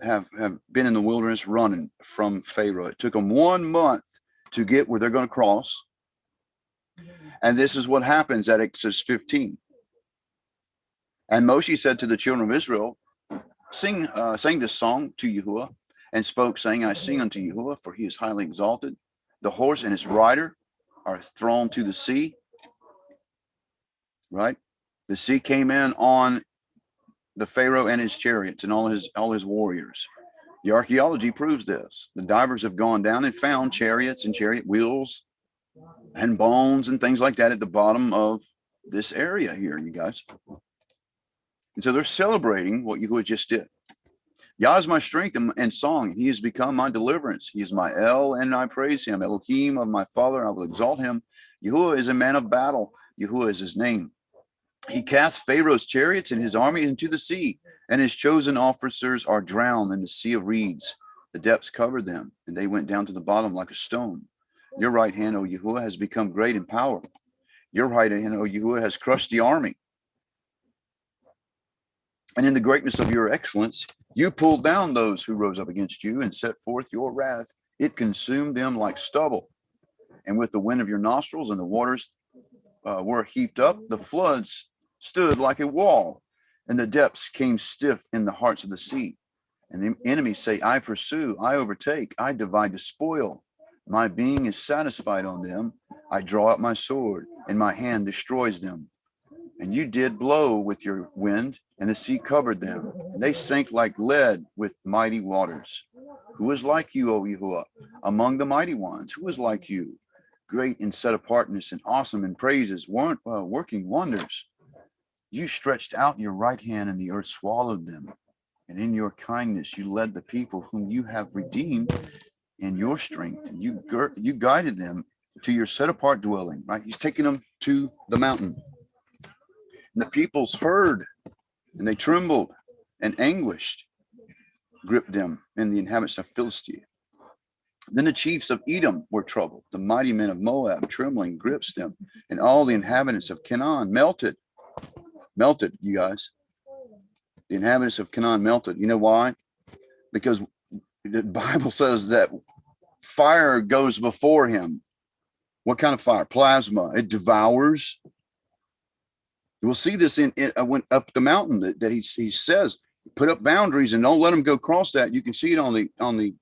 have been in the wilderness running from Pharaoh. It took them 1 month to get where they're going to cross. And this is what happens at Exodus 15. And Moshe said to the children of Israel, sing this song to Yahuwah, and spoke, saying, I sing unto Yahuwah, for he is highly exalted. The horse and his rider are thrown to the sea. Right? The sea came in on the Pharaoh and his chariots and all his warriors. The archaeology proves this. The divers have gone down and found chariots and chariot wheels and bones and things like that at the bottom of this area here, you guys. And so they're celebrating what Yahuwah just did. Yah is my strength and song. He has become my deliverance. He is my El, and I praise him. Elohim of my father, I will exalt him. Yahuwah is a man of battle. Yahuwah is his name. He cast Pharaoh's chariots and his army into the sea, and his chosen officers are drowned in the sea of reeds. The depths covered them, and they went down to the bottom like a stone. Your right hand, O Yahuwah, has become great in power. Your right hand, O Yahuwah, has crushed the army. And in the greatness of your excellence, you pulled down those who rose up against you and set forth your wrath. It consumed them like stubble. And with the wind of your nostrils and the waters were heaped up, the floods stood like a wall, and the depths came stiff in the hearts of the sea. And the enemies say, I pursue, I overtake, I divide the spoil. My being is satisfied on them. I draw out my sword, and my hand destroys them. And you did blow with your wind, and the sea covered them, and they sank like lead with mighty waters. Who is like you, O Yahuwah, among the mighty ones? Who is like you, great in set apartness and awesome in praises, working wonders? You stretched out your right hand, and the earth swallowed them. And in your kindness, you led the people whom you have redeemed in your strength. And you guided them to your set apart dwelling, right? He's taking them to the mountain. And the peoples heard, and they trembled, and anguished gripped them, and the inhabitants of Philistia. Then the chiefs of Edom were troubled. The mighty men of Moab, trembling, grips them, and all the inhabitants of Canaan melted. Melted, you guys. The inhabitants of Canaan melted. You know why? Because the Bible says that fire goes before him. What kind of fire? Plasma. It devours. We'll see this in went up the mountain that he says, put up boundaries and don't let them go across that. You can see it on the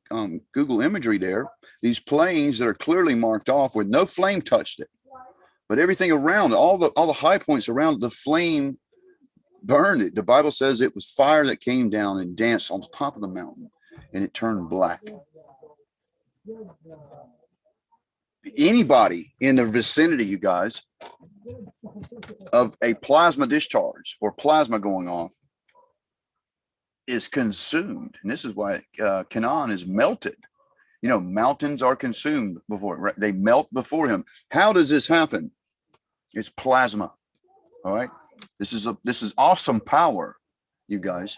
Google imagery there. These plains that are clearly marked off where no flame touched it, but everything around, all the high points around the flame burned it. The Bible says it was fire that came down and danced on the top of the mountain, and it turned black. Anybody in the vicinity, you guys, of a plasma discharge or plasma going off is consumed. And this is why Canaan is melted. You know, mountains are consumed before, right? They melt before him. How does this happen? It's plasma. All right. This is awesome power, you guys.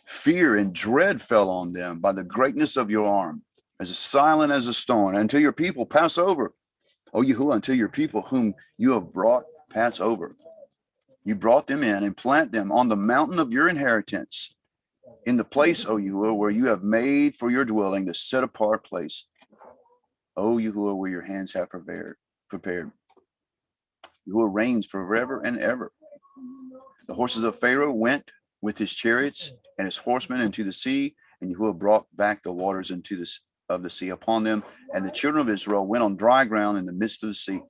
Fear and dread fell on them by the greatness of your arm, as silent as a stone, until your people pass over. O Yahuwah, until your people whom you have brought pass over. You brought them in and plant them on the mountain of your inheritance, in the place, O Yahuwah, where you have made for your dwelling, the set apart place. O Yahuwah, where your hands have prepared. Yahuwah reigns forever and ever. The horses of Pharaoh went with his chariots and his horsemen into the sea, and Yahuwah brought back the waters into the sea upon them. And the children of Israel went on dry ground in the midst of the sea.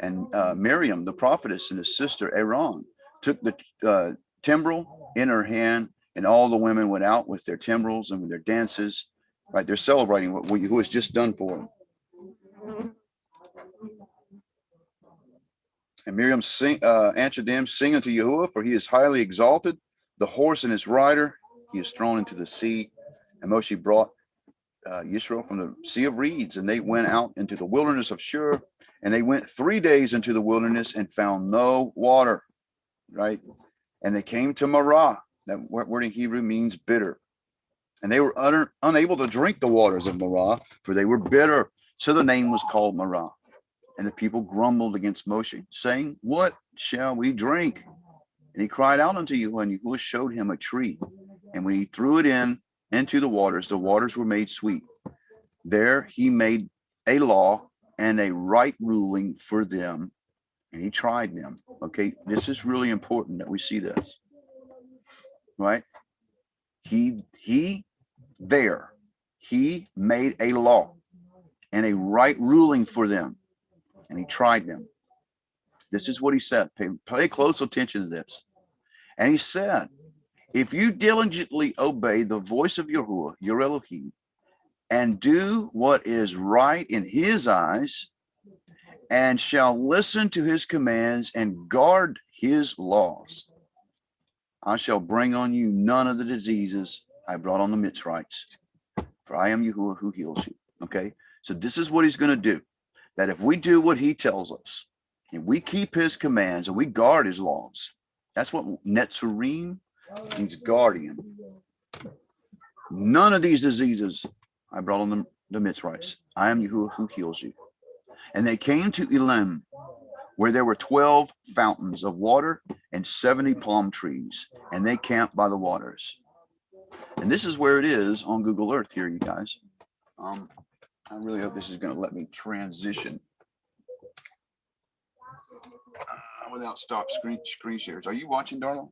And Miriam, the prophetess, and his sister Aaron took the timbrel in her hand, and all the women went out with their timbrels and with their dances. Right, they're celebrating what Yahuwah has just done for them. And Miriam answered them, sing unto Yahuwah, for he is highly exalted. The horse and his rider he is thrown into the sea. And Moshe brought Yisrael from the sea of reeds, and they went out into the wilderness of Shur, and they went 3 days into the wilderness and found no water, right? And they came to Marah. That word in Hebrew means bitter. And they were unable to drink the waters of Marah, for they were bitter. So the name was called Marah. And the people grumbled against Moshe, saying, what shall we drink? And he cried out unto Yahuwah, and Yahuwah showed him a tree. And when he threw it into the waters were made sweet. There he made a law and a right ruling for them, and he tried them. Okay, this is really important that we see this, right? He made a law and a right ruling for them, and he tried them. This is what he said. Pay close attention to this. And he said, if you diligently obey the voice of Yahuwah, your Elohim, and do what is right in his eyes, and shall listen to his commands and guard his laws, I shall bring on you none of the diseases I brought on the Mitzrites, for I am Yahuwah who heals you. Okay, so this is what he's going to do. That if we do what he tells us, and we keep his commands and we guard his laws, that's what Netzarim means, guardian. None of these diseases I brought on the Mitzrites. I am Yahuwah who heals you. And they came to Elim, where there were 12 fountains of water and 70 palm trees, and they camped by the waters. And this is where it is on Google Earth here, you guys. I really hope this is going to let me transition without stop screen shares. Are you watching, Darla?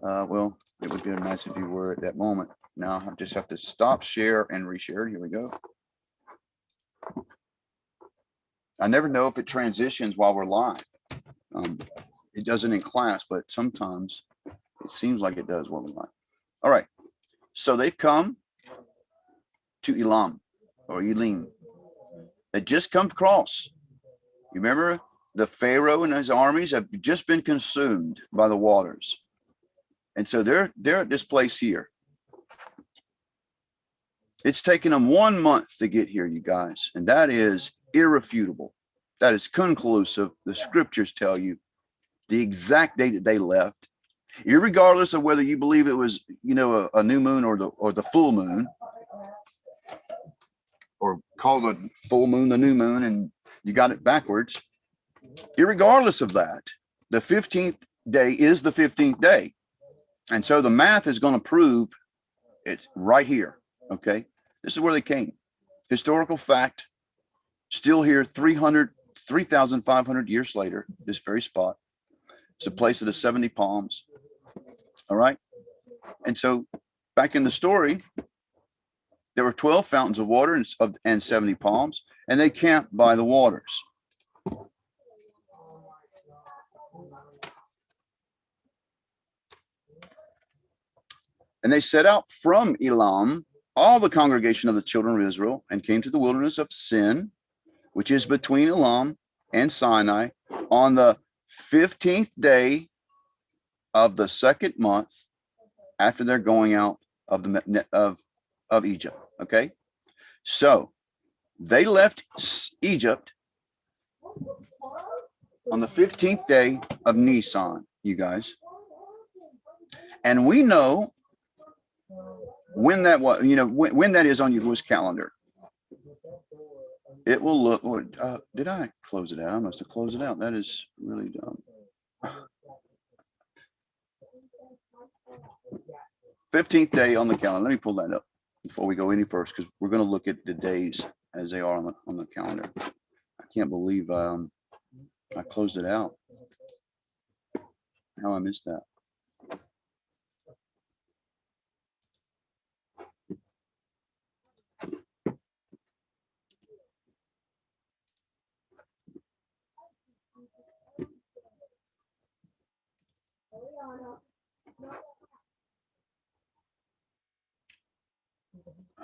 Well, it would be nice if you were at that moment. Now I just have to stop share and reshare. Here we go. I never know if it transitions while we're live. It doesn't in class, but sometimes it seems like it does while we're live. All right. So they've come to Elam or Elim. They just come across. You remember the Pharaoh and his armies have just been consumed by the waters. And so they're at this place here. It's taken them 1 month to get here, you guys, and that is irrefutable. That is conclusive. The scriptures tell you the exact date that they left, irregardless of whether you believe it was, a new moon or the full moon, or call the full moon the new moon, and you got it backwards. Irregardless of that, the 15th day is the 15th day, and so the math is going to prove it's right here. Okay. This is where they came. Historical fact, still here 3,500 years later, this very spot. It's a place of the 70 palms. All right. And so back in the story, there were 12 fountains of water and 70 palms, and they camped by the waters. And they set out from Elam, all the congregation of the children of Israel, and came to the wilderness of Sin, which is between Elam and Sinai, on the 15th day of the second month after they're going out of Egypt. Okay, so they left Egypt on the 15th day of Nisan, you guys, and we know when that was, when that is on Yahuwah's calendar. It will look, did I close it out? I must have closed it out. That is really dumb. 15th day on the calendar. Let me pull that up before we go any first, because we're going to look at the days as they are on the calendar. I can't believe I closed it out. How I missed that.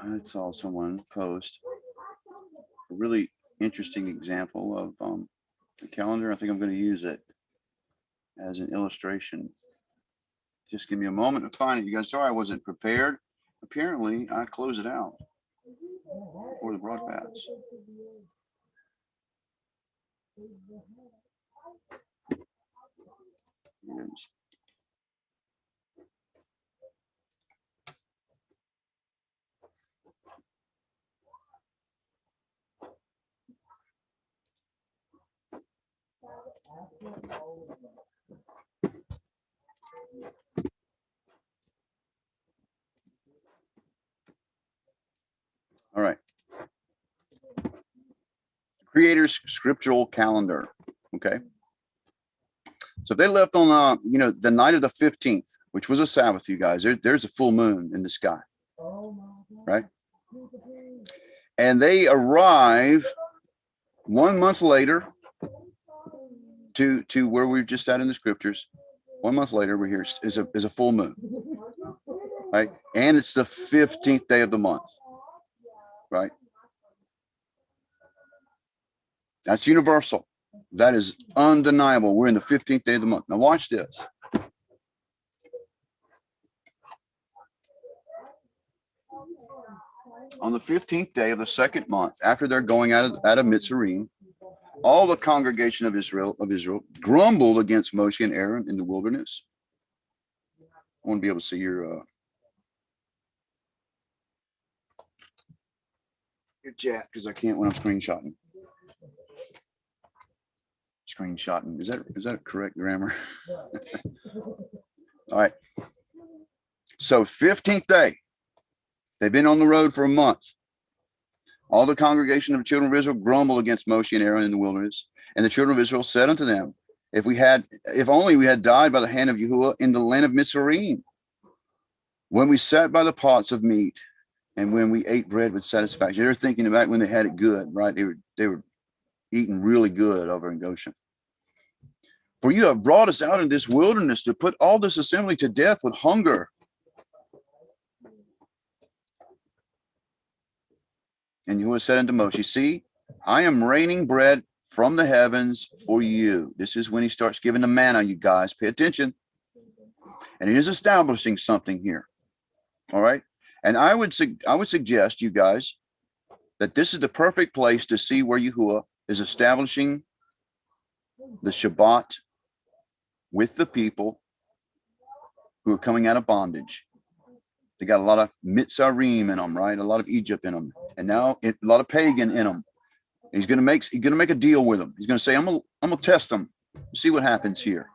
I saw someone post a really interesting example of the calendar. I think I'm going to use it as an illustration. Just give me a moment to find it. You guys, sorry I wasn't prepared. Apparently, I closed it out before the broadcast. Yes. All right. Creator's scriptural calendar. Okay. So they left on the night of the 15th, which was a Sabbath, you guys. There's a full moon in the sky. Right? And they arrive 1 month later to where we're just at in the scriptures. 1 month later, we're here is a full moon. Right? And it's the 15th day of the month. Right? That's universal. That is undeniable. We're in the 15th day of the month. Now watch this. On the 15th day of the second month, after they're going out of Mitzrayim, all the congregation of Israel grumbled against Moshe and Aaron in the wilderness. I want to be able to see your chat because I can't when I'm screenshotting. Screenshotting. Is that correct grammar? All right. So 15th day. They've been on the road for a month. All the congregation of the children of Israel grumbled against Moshe and Aaron in the wilderness. And the children of Israel said unto them, if only we had died by the hand of Yahuwah in the land of Mitzrayim, when we sat by the pots of meat and when we ate bread with satisfaction. They're thinking about when they had it good, right? They were eating really good over in Goshen. For you have brought us out in this wilderness to put all this assembly to death with hunger. And Yahuwah said unto Moshe, see, I am raining bread from the heavens for you. This is when he starts giving the manna, you guys. Pay attention. And he is establishing something here. All right. And I would suggest, you guys, that this is the perfect place to see where Yahuwah is establishing the Shabbat with the people who are coming out of bondage. They got a lot of Mitzrayim in them, right? A lot of Egypt in them, and now a lot of pagan in them. He's gonna make a deal with them. He's gonna say, I'm gonna test them, see what happens here.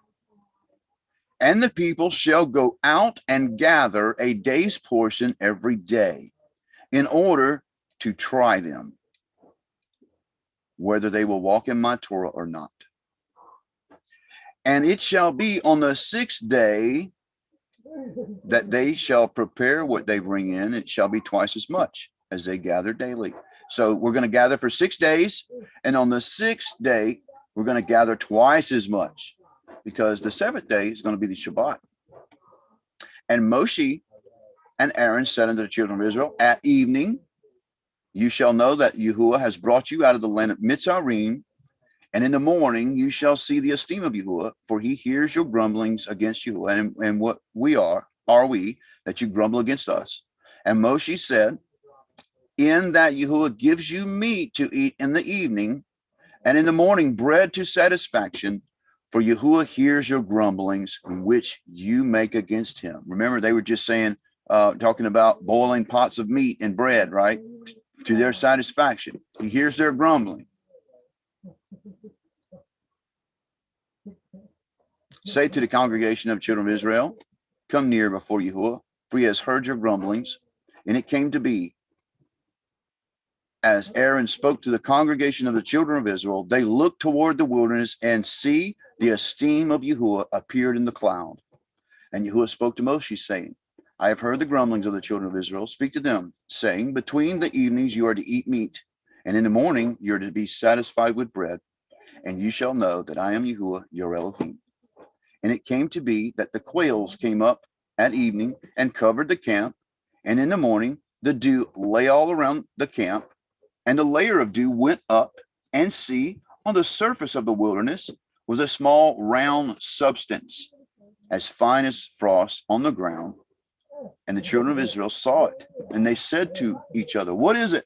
And the people shall go out and gather a day's portion every day, in order to try them, whether they will walk in my Torah or not. And it shall be on the 6th day that they shall prepare what they bring in. It shall be twice as much as they gather daily. So we're going to gather for 6 days. And on the 6th day, we're going to gather twice as much, because the 7th day is going to be the Shabbat. And Moshe and Aaron said unto the children of Israel, at evening, you shall know that Yahuwah has brought you out of the land of Mitzrayim. And in the morning, you shall see the esteem of Yahuwah, for he hears your grumblings against Yahuwah. And what we are we, that you grumble against us? And Moshe said, in that Yahuwah gives you meat to eat in the evening, and in the morning bread to satisfaction, for Yahuwah hears your grumblings, which you make against him. Remember, they were just saying, talking about boiling pots of meat and bread, right? To their satisfaction. He hears their grumbling. Say to the congregation of children of Israel, come near before Yahuwah, for he has heard your grumblings. And it came to be, as Aaron spoke to the congregation of the children of Israel, they looked toward the wilderness, and see, the esteem of Yahuwah appeared in the cloud. And Yahuwah spoke to Moshe, saying, I have heard the grumblings of the children of Israel. Speak to them, saying, between the evenings you are to eat meat, and in the morning you are to be satisfied with bread. And you shall know that I am Yahuwah, your Elohim. And it came to be that the quails came up at evening and covered the camp. And in the morning, the dew lay all around the camp. And the layer of dew went up, and see, on the surface of the wilderness was a small round substance, as fine as frost on the ground. And the children of Israel saw it. And they said to each other, what is it?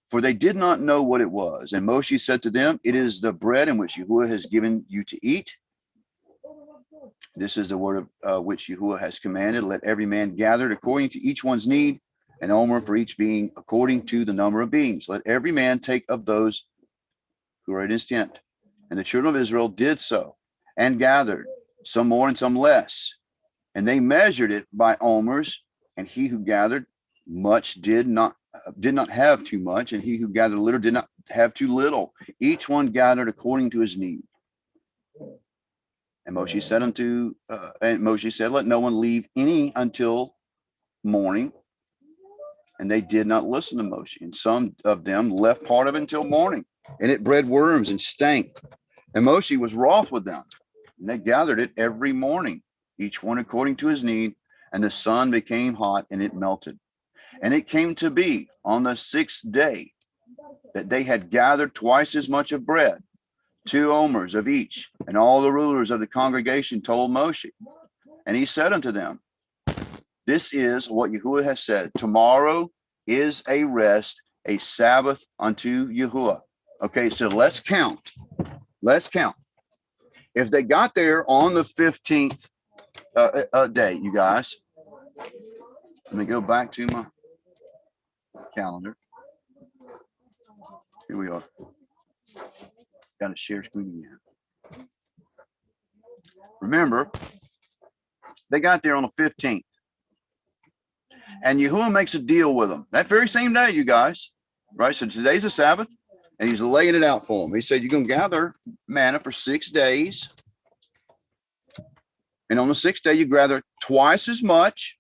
For they did not know what it was. And Moshe said to them, it is the bread in which Yahuwah has given you to eat. This is the word of which Yahuwah has commanded. Let every man gather according to each one's need, an omer for each being according to the number of beings. Let every man take of those who are in his tent. And the children of Israel did so, and gathered, some more and some less. And they measured it by omers, and he who gathered much did not have too much, and he who gathered little did not have too little. Each one gathered according to his need. And Moshe said, let no one leave any until morning. And they did not listen to Moshe. And some of them left part of it until morning. And it bred worms and stank. And Moshe was wroth with them. And they gathered it every morning, each one according to his need. And the sun became hot, and it melted. And it came to be on the 6th day that they had gathered twice as much of bread, 2 omers of each. And all the rulers of the congregation told Moshe. And he said unto them, this is what Yahuwah has said. Tomorrow is a rest, a Sabbath unto Yahuwah. Okay, so let's count. Let's count. If they got there on the 15th day, you guys, let me go back to my calendar. Here we are. Got to share screen again. Remember, they got there on the 15th. And Yahuwah makes a deal with them that very same day, you guys. Right? So today's a Sabbath, and he's laying it out for them. He said, you're going to gather manna for 6 days. And on the 6th day, you gather twice as much,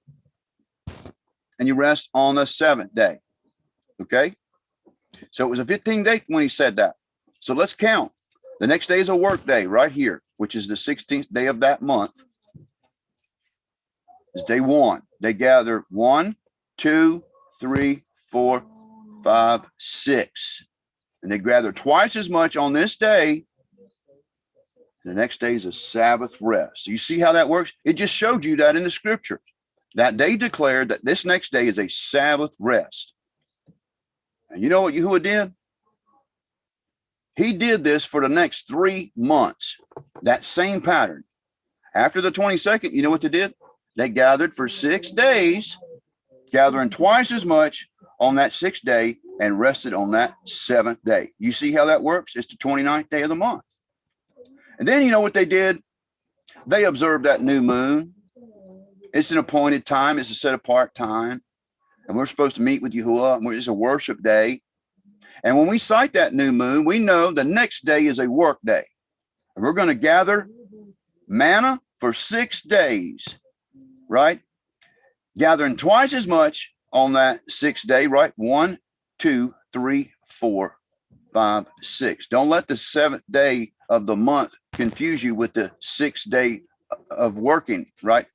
and you rest on the 7th day. Okay? So it was a 15 day when he said that. So let's count. The next day is a work day right here, which is the 16th day of that month. It's day 1. They gather 1, 2, 3, 4, 5, 6. And they gather twice as much on this day. The next day is a Sabbath rest. So you see how that works? It just showed you that in the scripture, that they declared that this next day is a Sabbath rest. And you know what Yahuwah did? He did this for the next 3 months, that same pattern. After the 22nd, you know what they did? They gathered for 6 days, gathering twice as much on that 6th day and rested on that 7th day. You see how that works? It's the 29th day of the month. And then you know what they did? They observed that new moon. It's an appointed time. It's a set apart time. And we're supposed to meet with Yahuwah. It's a worship day. And when we sight that new moon, we know the next day is a work day. And we're going to gather manna for 6 days, right? Gathering twice as much on that 6th day, right? 1, 2, 3, 4, 5, 6. Don't let the 7th day of the month confuse you with the 6th day of working, right?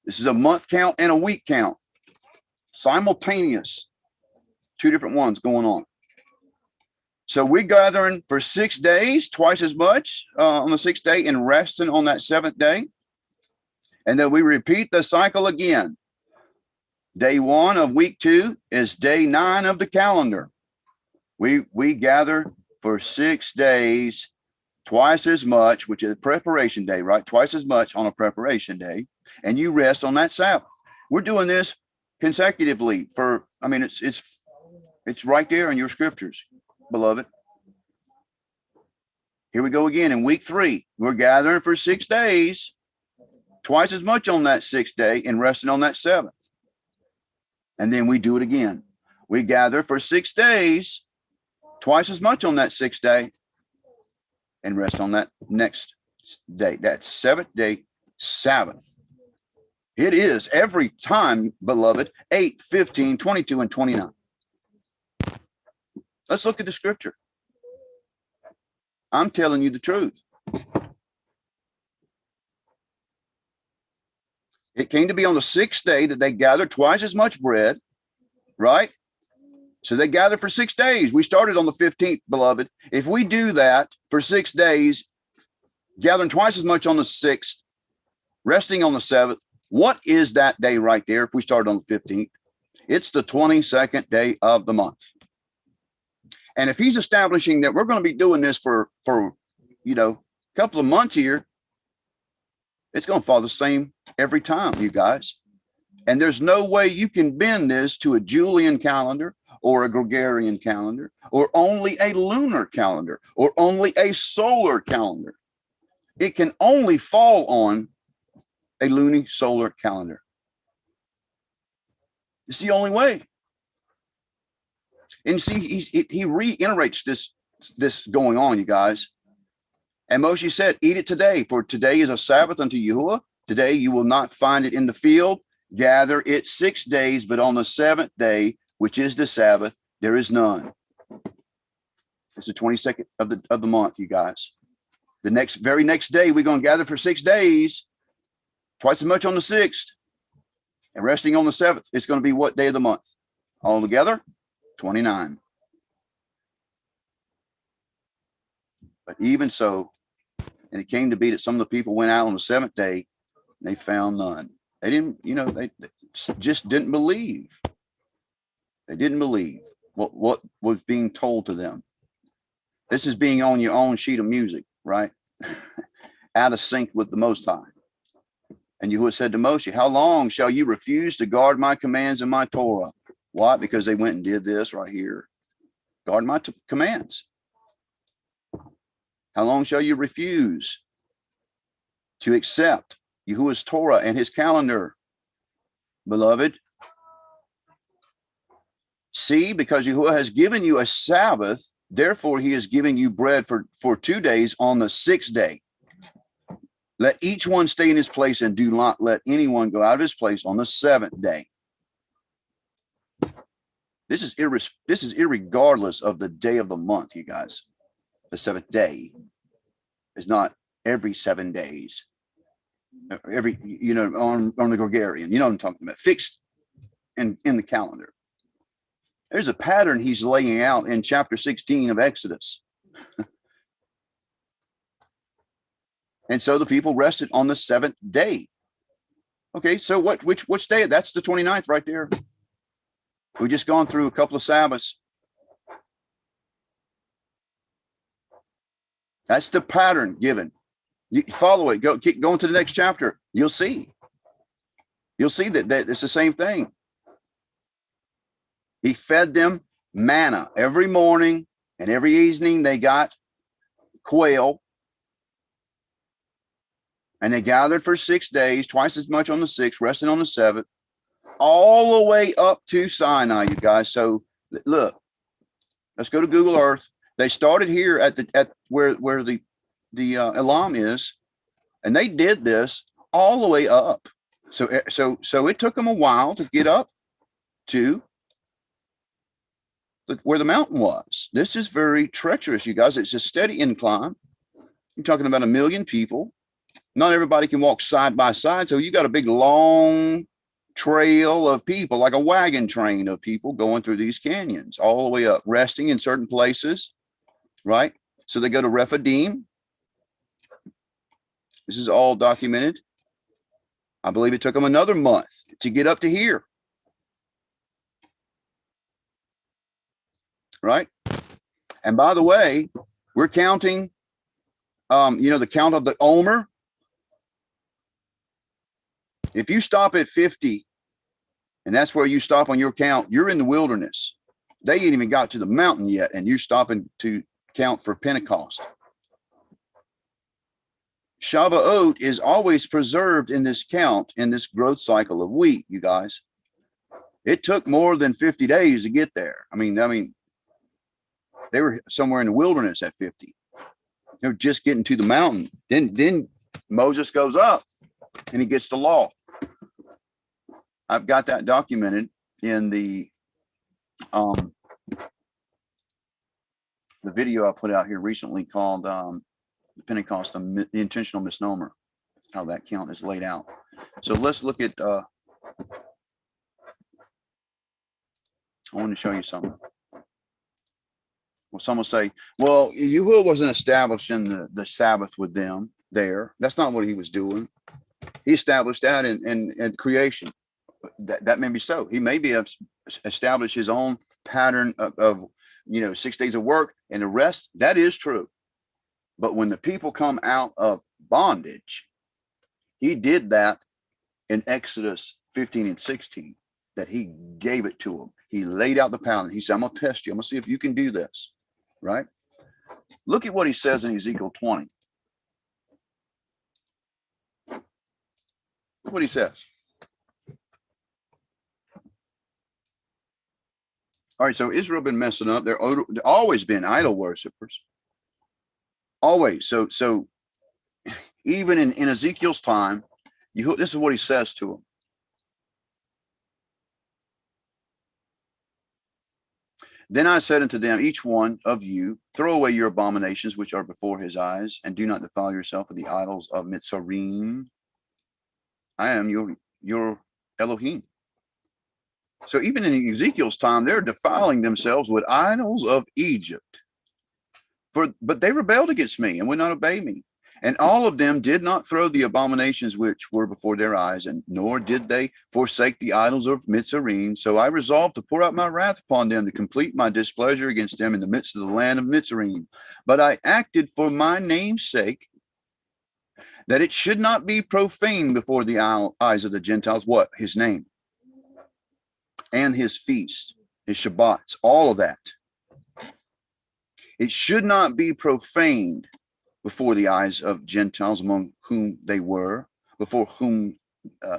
This is a month count and a week count. Simultaneous. 2 different ones going on. So we're gathering for 6 days, twice as much on the 6th day, and resting on that 7th day. And then we repeat the cycle again. Day 1 of week 2 is day 9 of the calendar. We gather for 6 days, twice as much, which is preparation day, right? Twice as much on a preparation day, and you rest on that Sabbath. We're doing this consecutively for, I mean, it's right there in your scriptures, beloved. Here we go again in week 3. We're gathering for 6 days, twice as much on that 6th day and resting on that 7th. And then we do it again. We gather for 6 days, twice as much on that 6th day and rest on that next day. That's 7th day Sabbath. It is every time, beloved, 8, 15, 22, and 29. Let's look at the scripture. I'm telling you the truth. It came to be on the 6th day that they gathered twice as much bread, right? So they gathered for 6 days. We started on the 15th, beloved. If we do that for 6 days, gathering twice as much on the 6th, resting on the 7th, what is that day right there if we start on the 15th? It's the 22nd day of the month. And if he's establishing that we're going to be doing this for a couple of months here, it's going to follow the same every time, you guys. And there's no way you can bend this to a Julian calendar or a Gregorian calendar or only a lunar calendar or only a solar calendar. It can only fall on a lunisolar calendar. It's the only way. And see, he reiterates this going on, you guys. And Moshe said, eat it today, for today is a Sabbath unto Yahuwah. Today you will not find it in the field. Gather it 6 days, but on the 7th day, which is the Sabbath, there is none. It's the 22nd of the month, you guys. The very next day, we're going to gather for 6 days, twice as much on the 6th, and resting on the 7th. It's going to be what day of the month? All together, 29. But even so, and it came to be that some of the people went out on the seventh day and they found none. They didn't, they just didn't believe. They didn't believe what was being told to them. This is being on your own sheet of music, right? Out of sync with the Most High. And Yahuwah said to Moshe, how long shall you refuse to guard my commands and my Torah? Why? Because they went and did this right here. Guard my commands. How long shall you refuse to accept Yahuwah's Torah and his calendar? Beloved, see, because Yahuwah has given you a Sabbath, therefore he is giving you bread for 2 days on the 6th day. Let each one stay in his place and do not let anyone go out of his place on the 7th day. This is irregardless of the day of the month, you guys. The 7th day is not every 7 days. Every, on the Gregorian, you know what I'm talking about, fixed in the calendar. There's a pattern he's laying out in chapter 16 of Exodus. And so the people rested on the 7th day. Okay, so which day? That's the 29th right there. We've just gone through a couple of Sabbaths. That's the pattern given. You follow it. Keep going to the next chapter. You'll see. You'll see that it's the same thing. He fed them manna every morning, and every evening they got quail. And they gathered for 6 days, twice as much on the 6th, resting on the 7th, all the way up to Sinai, you guys. So look, let's go to Google Earth. They started here at where the Elam is, and they did this all the way up. So it took them a while to get up to where the mountain was. This is very treacherous, you guys. It's a steady incline. You're talking about 1 million people. Not everybody can walk side by side. So you got a big long trail of people, like a wagon train of people going through these canyons all the way up, resting in certain places, right? So they go to Rephidim. This is all documented. I believe it took them another month to get up to here. Right? And by the way, we're counting, the count of the Omer. If you stop at 50, and that's where you stop on your count, you're in the wilderness. They ain't even got to the mountain yet, and you're stopping to count for Pentecost. Shavuot is always preserved in this count, in this growth cycle of wheat, you guys. It took more than 50 days to get there. I mean, they were somewhere in the wilderness at 50. They were just getting to the mountain. Then Moses goes up and he gets the law. I've got that documented in the video I put out here recently called the Pentecost, the intentional misnomer, how that count is laid out. So let's look at, I want to show you something. Well, some will say, well, Yahuwah wasn't establishing the Sabbath with them there. That's not what he was doing. He established that in creation. That may be so. He may be established his own pattern of 6 days of work and the rest. That is true. But when the people come out of bondage, he did that in Exodus 15 and 16, that he gave it to them. He laid out the pattern. He said, I'm going to test you. I'm going to see if you can do this. Right? Look at what he says in Ezekiel 20. Look what he says. All right, so Israel been messing up. They're always been idol worshipers. Always. So even in Ezekiel's time, this is what he says to them. Then I said unto them, each one of you, throw away your abominations which are before his eyes, and do not defile yourself with the idols of Mitzrayim. I am your Elohim. So even in Ezekiel's time, they're defiling themselves with idols of Egypt. But they rebelled against me and would not obey me. And all of them did not throw the abominations which were before their eyes, and nor did they forsake the idols of Mitzrayim. So I resolved to pour out my wrath upon them to complete my displeasure against them in the midst of the land of Mitzrayim. But I acted for my name's sake, that it should not be profaned before the eyes of the Gentiles. What? His name and his feasts, his Shabbats, all of that. It should not be profaned before the eyes of Gentiles among whom they were, before whom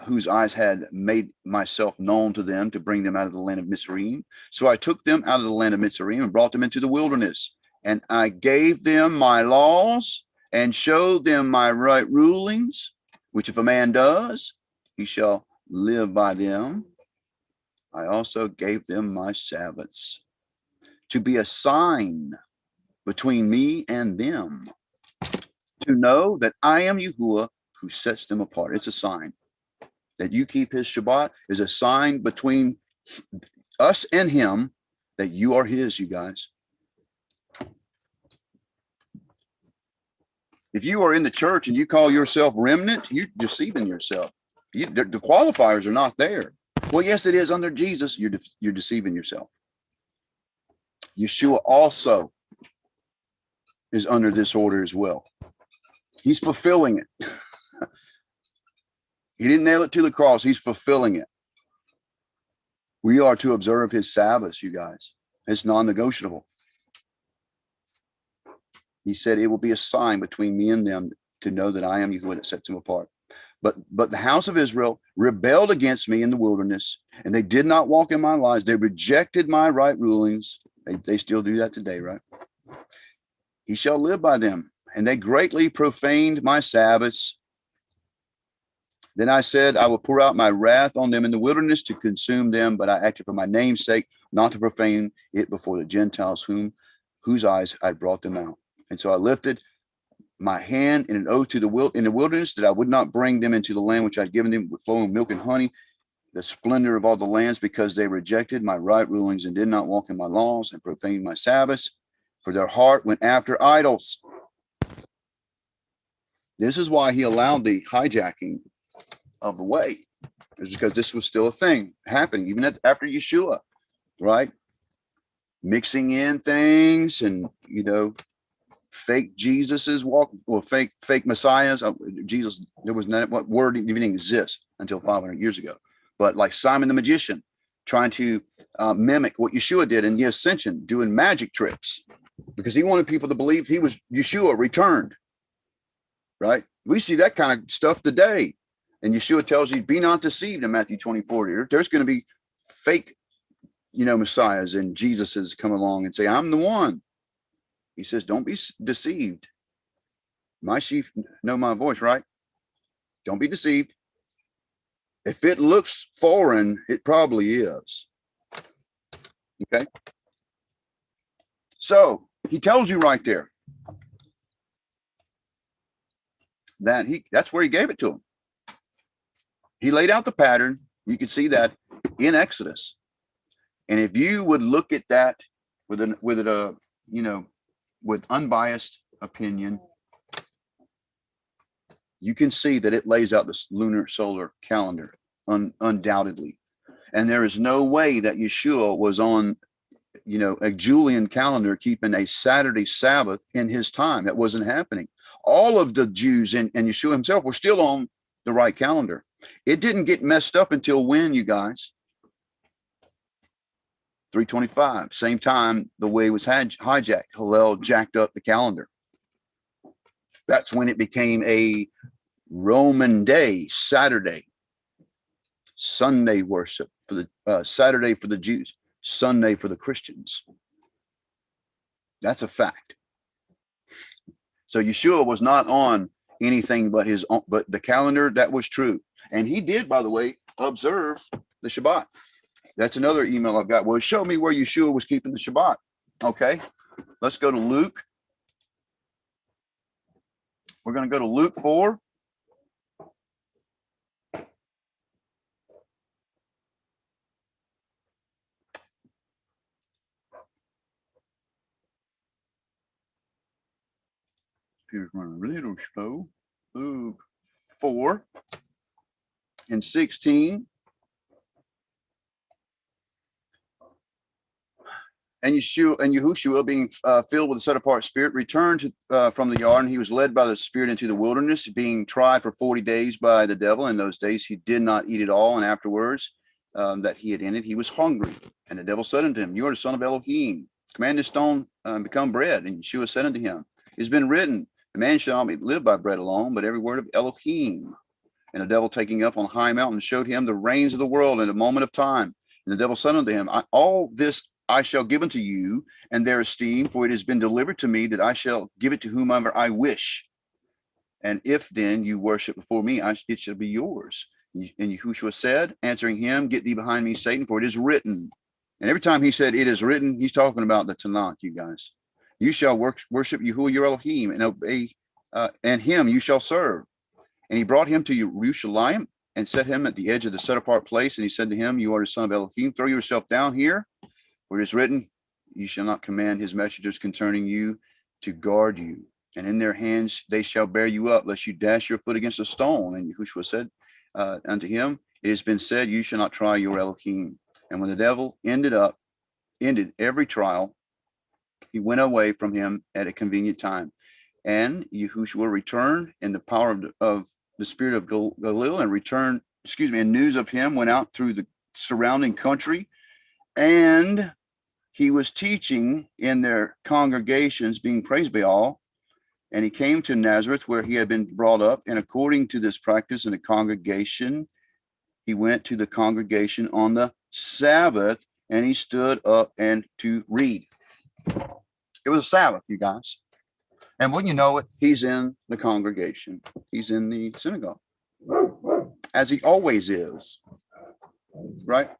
whose eyes had made myself known to them to bring them out of the land of Mitzrayim. So I took them out of the land of Mitzrayim and brought them into the wilderness, and I gave them my laws and showed them my right rulings, which if a man does, he shall live by them. I also gave them my Sabbaths to be a sign between me and them, to know that I am Yahuwah who sets them apart. It's a sign that you keep his Shabbat, is a sign between us and him that you are his, you guys. If you are in the church and you call yourself remnant, you're deceiving yourself. The qualifiers are not there. Well, yes, it is under Jesus. You're deceiving yourself. Yeshua also is under this order as well. He's fulfilling it. He didn't nail it to the cross. He's fulfilling it. We are to observe his Sabbaths, you guys. It's non-negotiable. He said it will be a sign between me and them to know that I am Yahuwah that sets them apart. But the house of Israel rebelled against me in the wilderness, and they did not walk in my laws. They rejected my right rulings. They still do that today, right? He shall live by them. And they greatly profaned my Sabbaths. Then I said, I will pour out my wrath on them in the wilderness to consume them, but I acted for my name's sake, not to profane it before the Gentiles, whose eyes I brought them out. And so I lifted my hand in an oath in the wilderness that I would not bring them into the land which I'd given them with flowing milk and honey, the splendor of all the lands, because they rejected my right rulings and did not walk in my laws and profaned my Sabbaths, for their heart went after idols. This is why he allowed the hijacking of the way, is because this was still a thing happening even after Yeshua, right? Mixing in things and, fake Jesus's walk, or fake messiahs. Jesus, there was not, what word didn't even exist until 500 years ago. But like Simon the magician, trying to mimic what Yeshua did in the ascension, doing magic tricks, because he wanted people to believe he was Yeshua returned. Right? We see that kind of stuff today. And Yeshua tells you, be not deceived in Matthew 24. There's going to be fake, messiahs, and Jesus has come along and say, I'm the one. He says, don't be deceived. My sheep know my voice, right? Don't be deceived. If it looks foreign, it probably is. Okay? So he tells you right there that that's where he gave it to him. He laid out the pattern. You can see that in Exodus. And if you would look at that with unbiased opinion, you can see that it lays out this lunar solar calendar undoubtedly. And there is no way that Yeshua was on, a Julian calendar keeping a Saturday Sabbath in his time. That wasn't happening. All of the Jews and Yeshua himself were still on the right calendar. It didn't get messed up until when, you guys? 325, same time the way it was hijacked. Hillel jacked up the calendar. That's when it became a Roman day, Saturday, Sunday worship for the Saturday for the Jews, Sunday for the Christians. That's a fact. So Yeshua was not on anything but the calendar. That was true. And he did, by the way, observe the Shabbat. That's another email I've got. Well, show me where Yeshua was keeping the Shabbat. Okay, let's go to Luke. We're going to go to Luke 4. Computer's running a little slow. Luke 4 and 16. And Yahushua, being filled with the set-apart spirit, returned from the yard, and he was led by the Spirit into the wilderness, being tried for 40 days by the devil. In those days he did not eat at all, and afterwards that he had ended, he was hungry. And the devil said unto him, You are the son of Elohim. Command this stone become bread. And Yeshua said unto him, It has been written, a man shall not live by bread alone, but every word of Elohim. And the devil, taking up on a high mountain, showed him the reins of the world in a moment of time. And the devil said unto him, All this I shall give unto you, and their esteem, for it has been delivered to me that I shall give it to whomever I wish. And if then you worship before me, it shall be yours. And Yahushua said, answering him, Get thee behind me, Satan, for it is written. And every time he said it is written, he's talking about the Tanakh, you guys. You shall worship Yahuwah your Elohim, and obey, and him you shall serve. And he brought him to Jerusalem and set him at the edge of the set-apart place. And he said to him, You are the son of Elohim. Throw yourself down here, where it is written, You shall not command his messengers concerning you to guard you. And in their hands they shall bear you up, lest you dash your foot against a stone. And Yahushua said unto him, It has been said, You shall not try your Elohim. And when the devil ended every trial, he went away from him at a convenient time. And Yahushua returned in the power of the spirit of Galil, and news of him went out through the surrounding country. And he was teaching in their congregations, being praised by all. And he came to Nazareth, where he had been brought up. And according to this practice in the congregation, he went to the congregation on the Sabbath, and he stood up and to read. It was a Sabbath, you guys. And wouldn't you know it, he's in the congregation. He's in the synagogue, as he always is, right?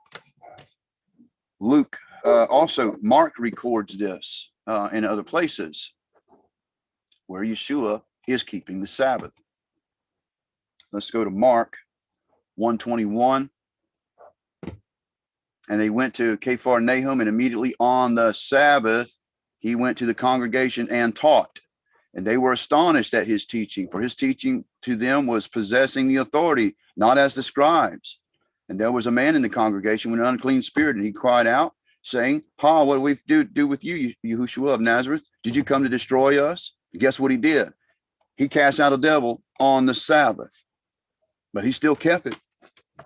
Luke, also Mark records this in other places where Yeshua is keeping the Sabbath. Let's go to Mark 1:21. And they went to Kephar Nahum, and immediately on the Sabbath, he went to the congregation and taught. And they were astonished at his teaching, for his teaching to them was possessing the authority, not as the scribes. And there was a man in the congregation with an unclean spirit, and he cried out, saying, what do we do with you, Yahushua of Nazareth? Did you come to destroy us? And guess what he did? He cast out a devil on the Sabbath, but he still kept it.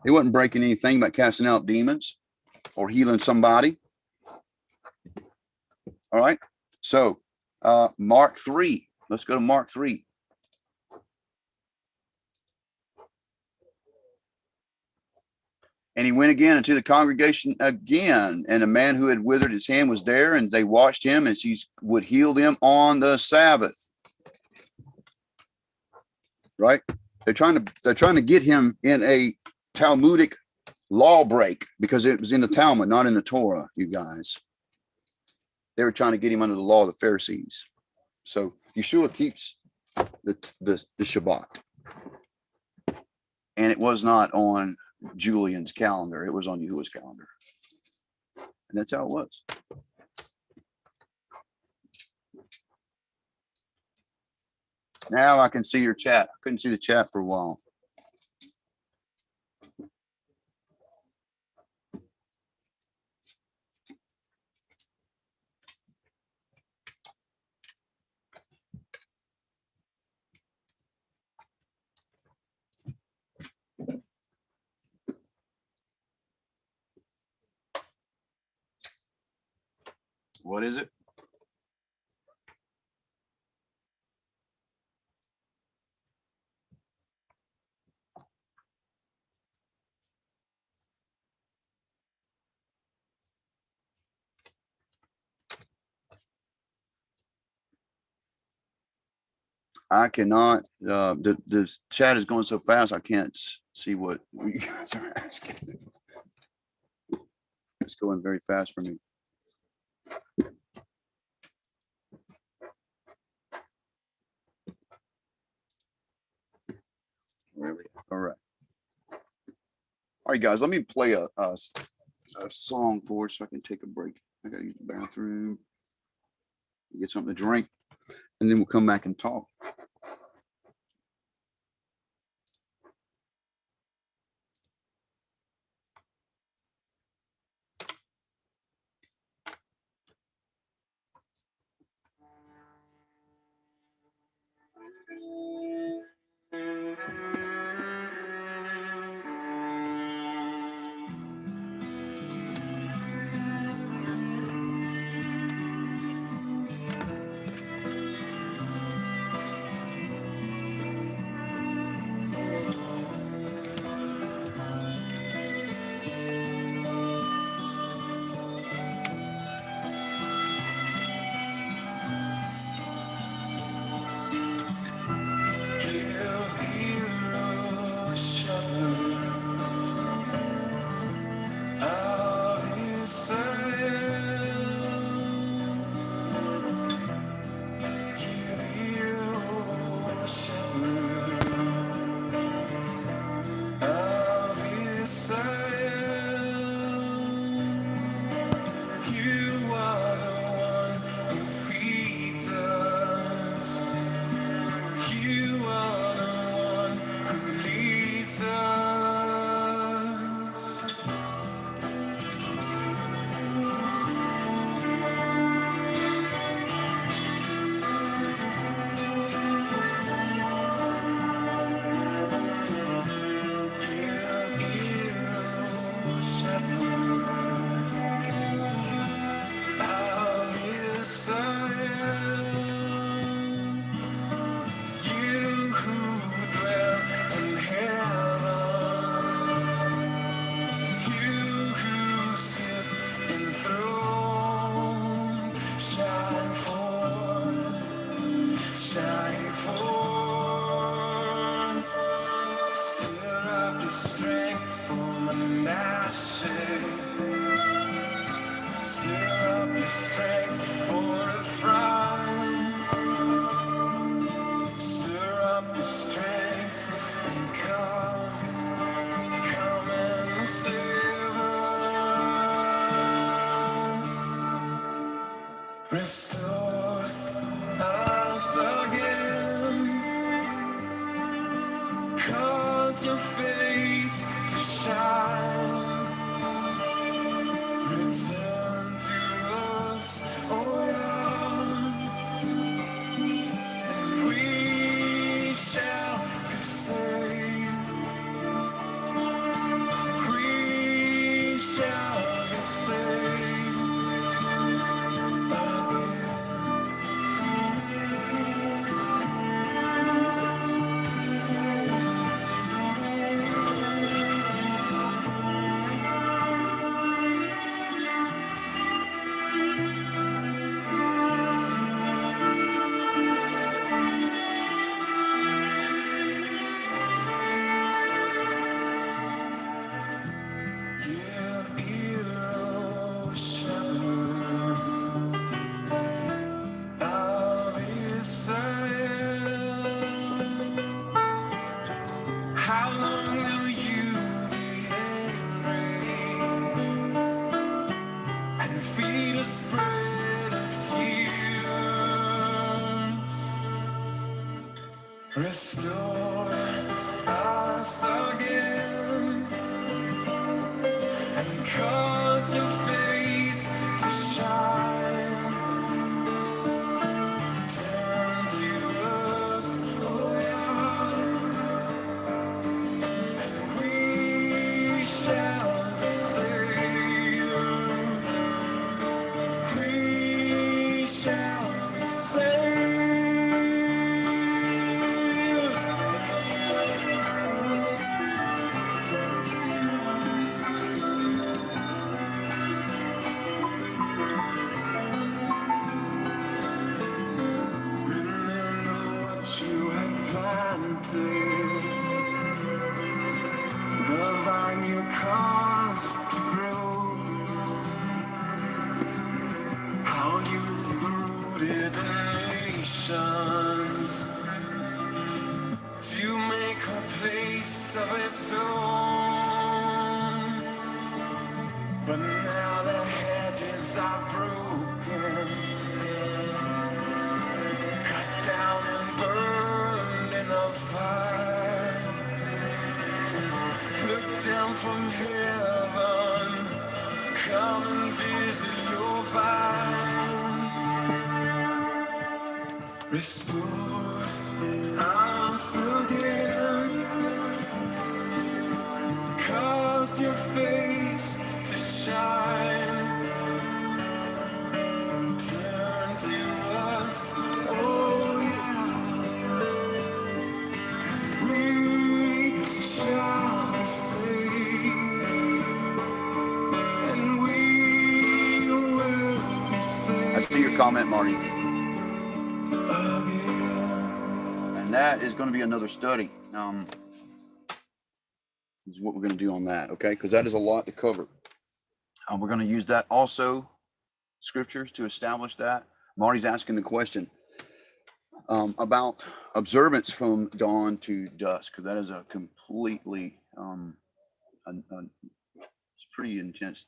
He wasn't breaking anything about casting out demons or healing somebody. All right. So Mark 3. Let's go to Mark 3. And he went again into the congregation again, and a man who had withered his hand was there, and they watched him as he would heal them on the Sabbath. Right? They're trying to get him in a Talmudic law break, because it was in the Talmud, not in the Torah, you guys. They were trying to get him under the law of the Pharisees. So Yeshua keeps the Shabbat. And it was not on Julian's calendar. It was on Yahuwah's calendar. And that's how it was. Now I can see your chat. I couldn't see the chat for a while. What is it? I cannot, the chat is going so fast, I can't see what you guys are asking. It's going very fast for me. Really? All right. All right, guys, let me play a song for us so I can take a break. I got to use the bathroom, get something to drink. and then we'll come back and talk. Restore us again, cause your face to shine. Return to us, oh yeah. We shall be saved. We shall be saved. How long will you be angry and feed us bread of tears? Restore us again and cause your face to shine. Turn to us, oh yeah, and we shall be saved. We shall be saved. Remember what you had planted, the vine you caused to grow, how you rooted the nations to make a place of its own. But now the hedges are broken, cut from heaven, come and visit your vine. Restore us again, cause your face to shine. Turn to us, oh yeah, we shall be saved, and we will be saved. I see your comment, Marty. Again. And that is going to be another study. Is what we're going to do on that, okay? Because that is a lot to cover. We're going to use that also, scriptures, to establish that. Marty's asking the question about observance from dawn to dusk, because that is a completely, it's a pretty intense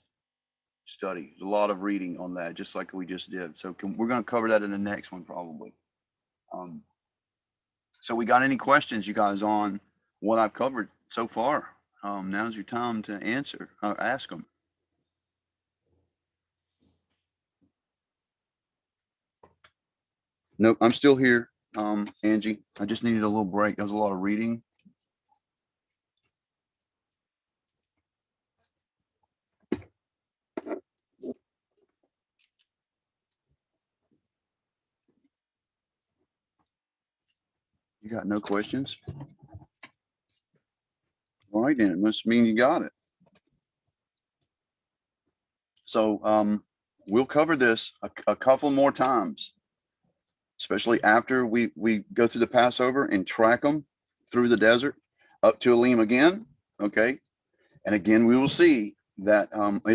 study. There's a lot of reading on that, just like we just did. So we're going to cover that in the next one, probably. So we got any questions, you guys, on what I've covered so far? Now's your time to answer, ask them. Nope, I'm still here, Angie. I just needed a little break. There was a lot of reading. You got no questions? All right, then it must mean you got it. So we'll cover this a couple more times, especially after we go through the Passover and track them through the desert up to Elim again, okay? And again, we will see that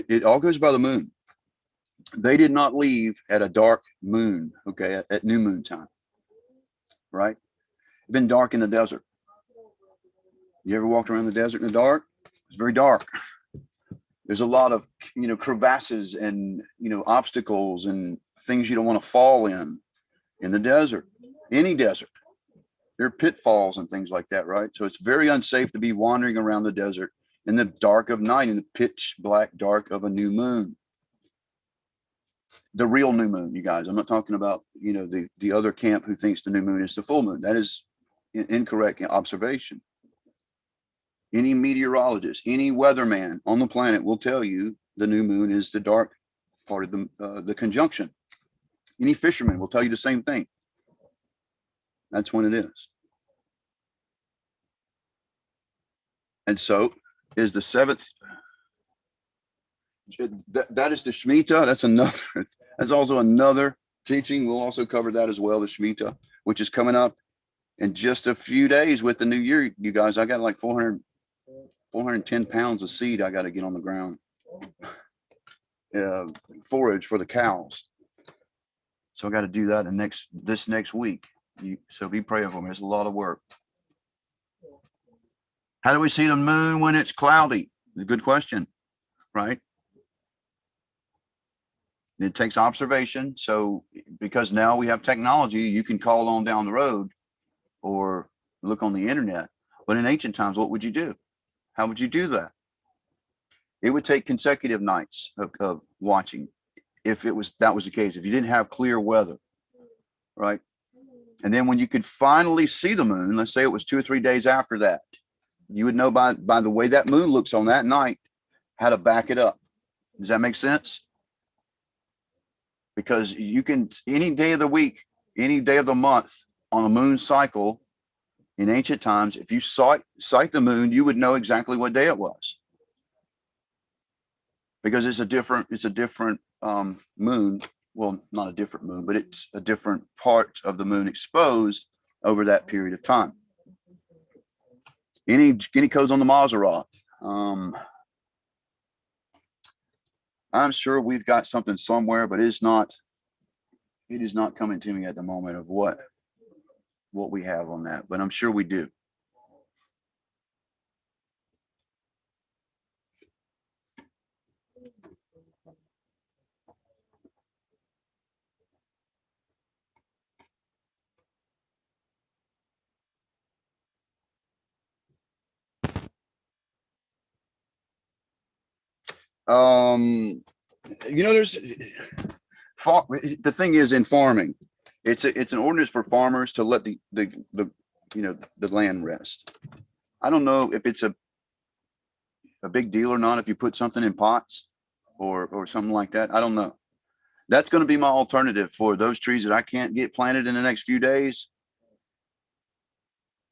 it all goes by the moon. They did not leave at a dark moon, okay, at new moon time, right? It's been dark in the desert. You ever walked around the desert in the dark? It's very dark. There's a lot of, crevasses and, obstacles and things you don't want to fall in the desert, any desert. There are pitfalls and things like that, right? So it's very unsafe to be wandering around the desert in the dark of night, in the pitch black dark of a new moon. The real new moon, you guys. I'm not talking about, the other camp who thinks the new moon is the full moon. That is incorrect observation. Any meteorologist, any weatherman on the planet will tell you the new moon is the dark part of the conjunction. Any fisherman will tell you the same thing. That's when it is. And so is the seventh. That is the Shemitah. That's also another teaching. We'll also cover that as well, the Shemitah, which is coming up in just a few days with the new year. You guys, I got like 410 pounds of seed I got to get on the ground. Forage for the cows. So I got to do that this next week. So be praying for me. It's a lot of work. How do we see the moon when it's cloudy? A good question, right? It takes observation. So because now we have technology, you can call on down the road or look on the internet. But in ancient times, what would you do? How would you do that? It would take consecutive nights of watching if that was the case, if you didn't have clear weather, right? And then when you could finally see the moon, let's say it was 2 or 3 days after that, you would know by the way that moon looks on that night how to back it up. Does that make sense? Because you can, any day of the week, any day of the month on a moon cycle in ancient times, if you sight the moon, you would know exactly what day it was. Because it's a different moon. Well, not a different moon, but it's a different part of the moon exposed over that period of time. Any codes on the Maseroth? I'm sure we've got something somewhere, but it is not coming to me at the moment of what we have on that, but I'm sure we do. There's the thing is in farming, it's an ordinance for farmers to let the land rest. I don't know if it's a big deal or not if you put something in pots or something like that. I don't know. That's going to be my alternative for those trees that I can't get planted in the next few days.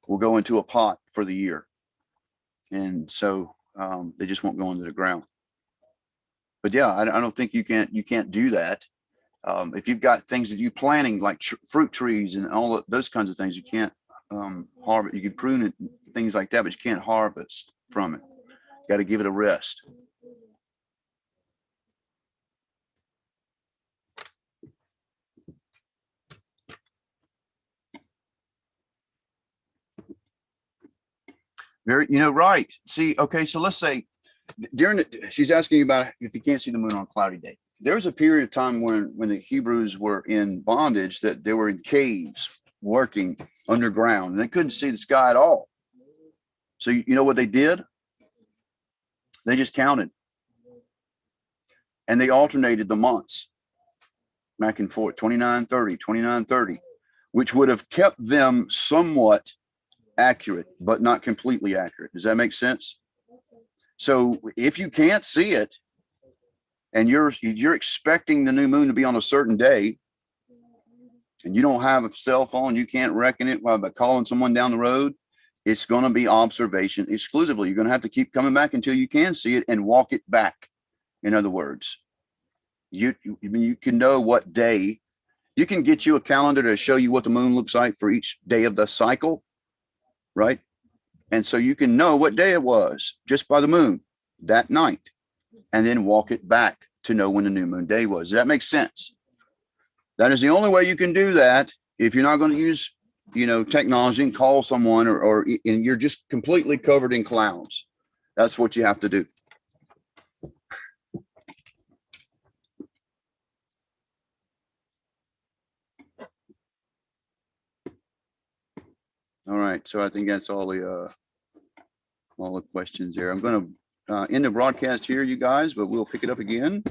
Will go into a pot for the year, and so they just won't go into the ground. But yeah, I don't think you can't do that. If you've got things that you're planting like fruit trees and all of those kinds of things, you can't harvest. You can prune it, things like that, but you can't harvest from it. Got to give it a rest. Very, right. See, okay, so let's say she's asking about if you can't see the moon on a cloudy day. There was a period of time when the Hebrews were in bondage that they were in caves working underground and they couldn't see the sky at all. So you know what they did? They just counted. And they alternated the months back and forth, 29, 30, 29, 30, which would have kept them somewhat accurate, but not completely accurate. Does that make sense? So if you can't see it and you're expecting the new moon to be on a certain day and you don't have a cell phone, you can't reckon it by calling someone down the road, it's going to be observation exclusively. You're going to have to keep coming back until you can see it and walk it back. In other words, you can know what day. You can get you a calendar to show you what the moon looks like for each day of the cycle, right? And so you can know what day it was just by the moon that night and then walk it back to know when the new moon day was. Does that make sense? That is the only way you can do that if you're not going to use, technology and call someone or and you're just completely covered in clouds. That's what you have to do. All right, so I think that's all the questions there. I'm going to end the broadcast here, you guys, but we'll pick it up again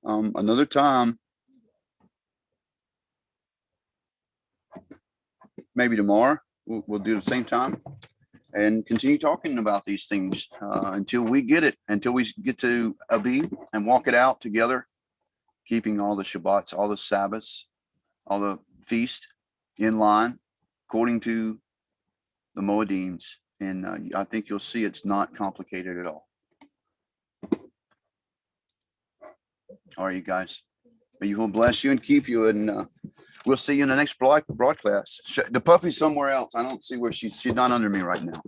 another time. Maybe tomorrow. We'll do the same time and continue talking about these things until we get it, until we get to Abib and walk it out together, keeping all the Shabbats, all the Sabbaths, all the feast in line according to the Moedims. And I think you'll see it's not complicated at all. All right, you guys. May you will bless you and keep you, and we'll see you in the next broadcast. The puppy's somewhere else. I don't see where she's not under me right now.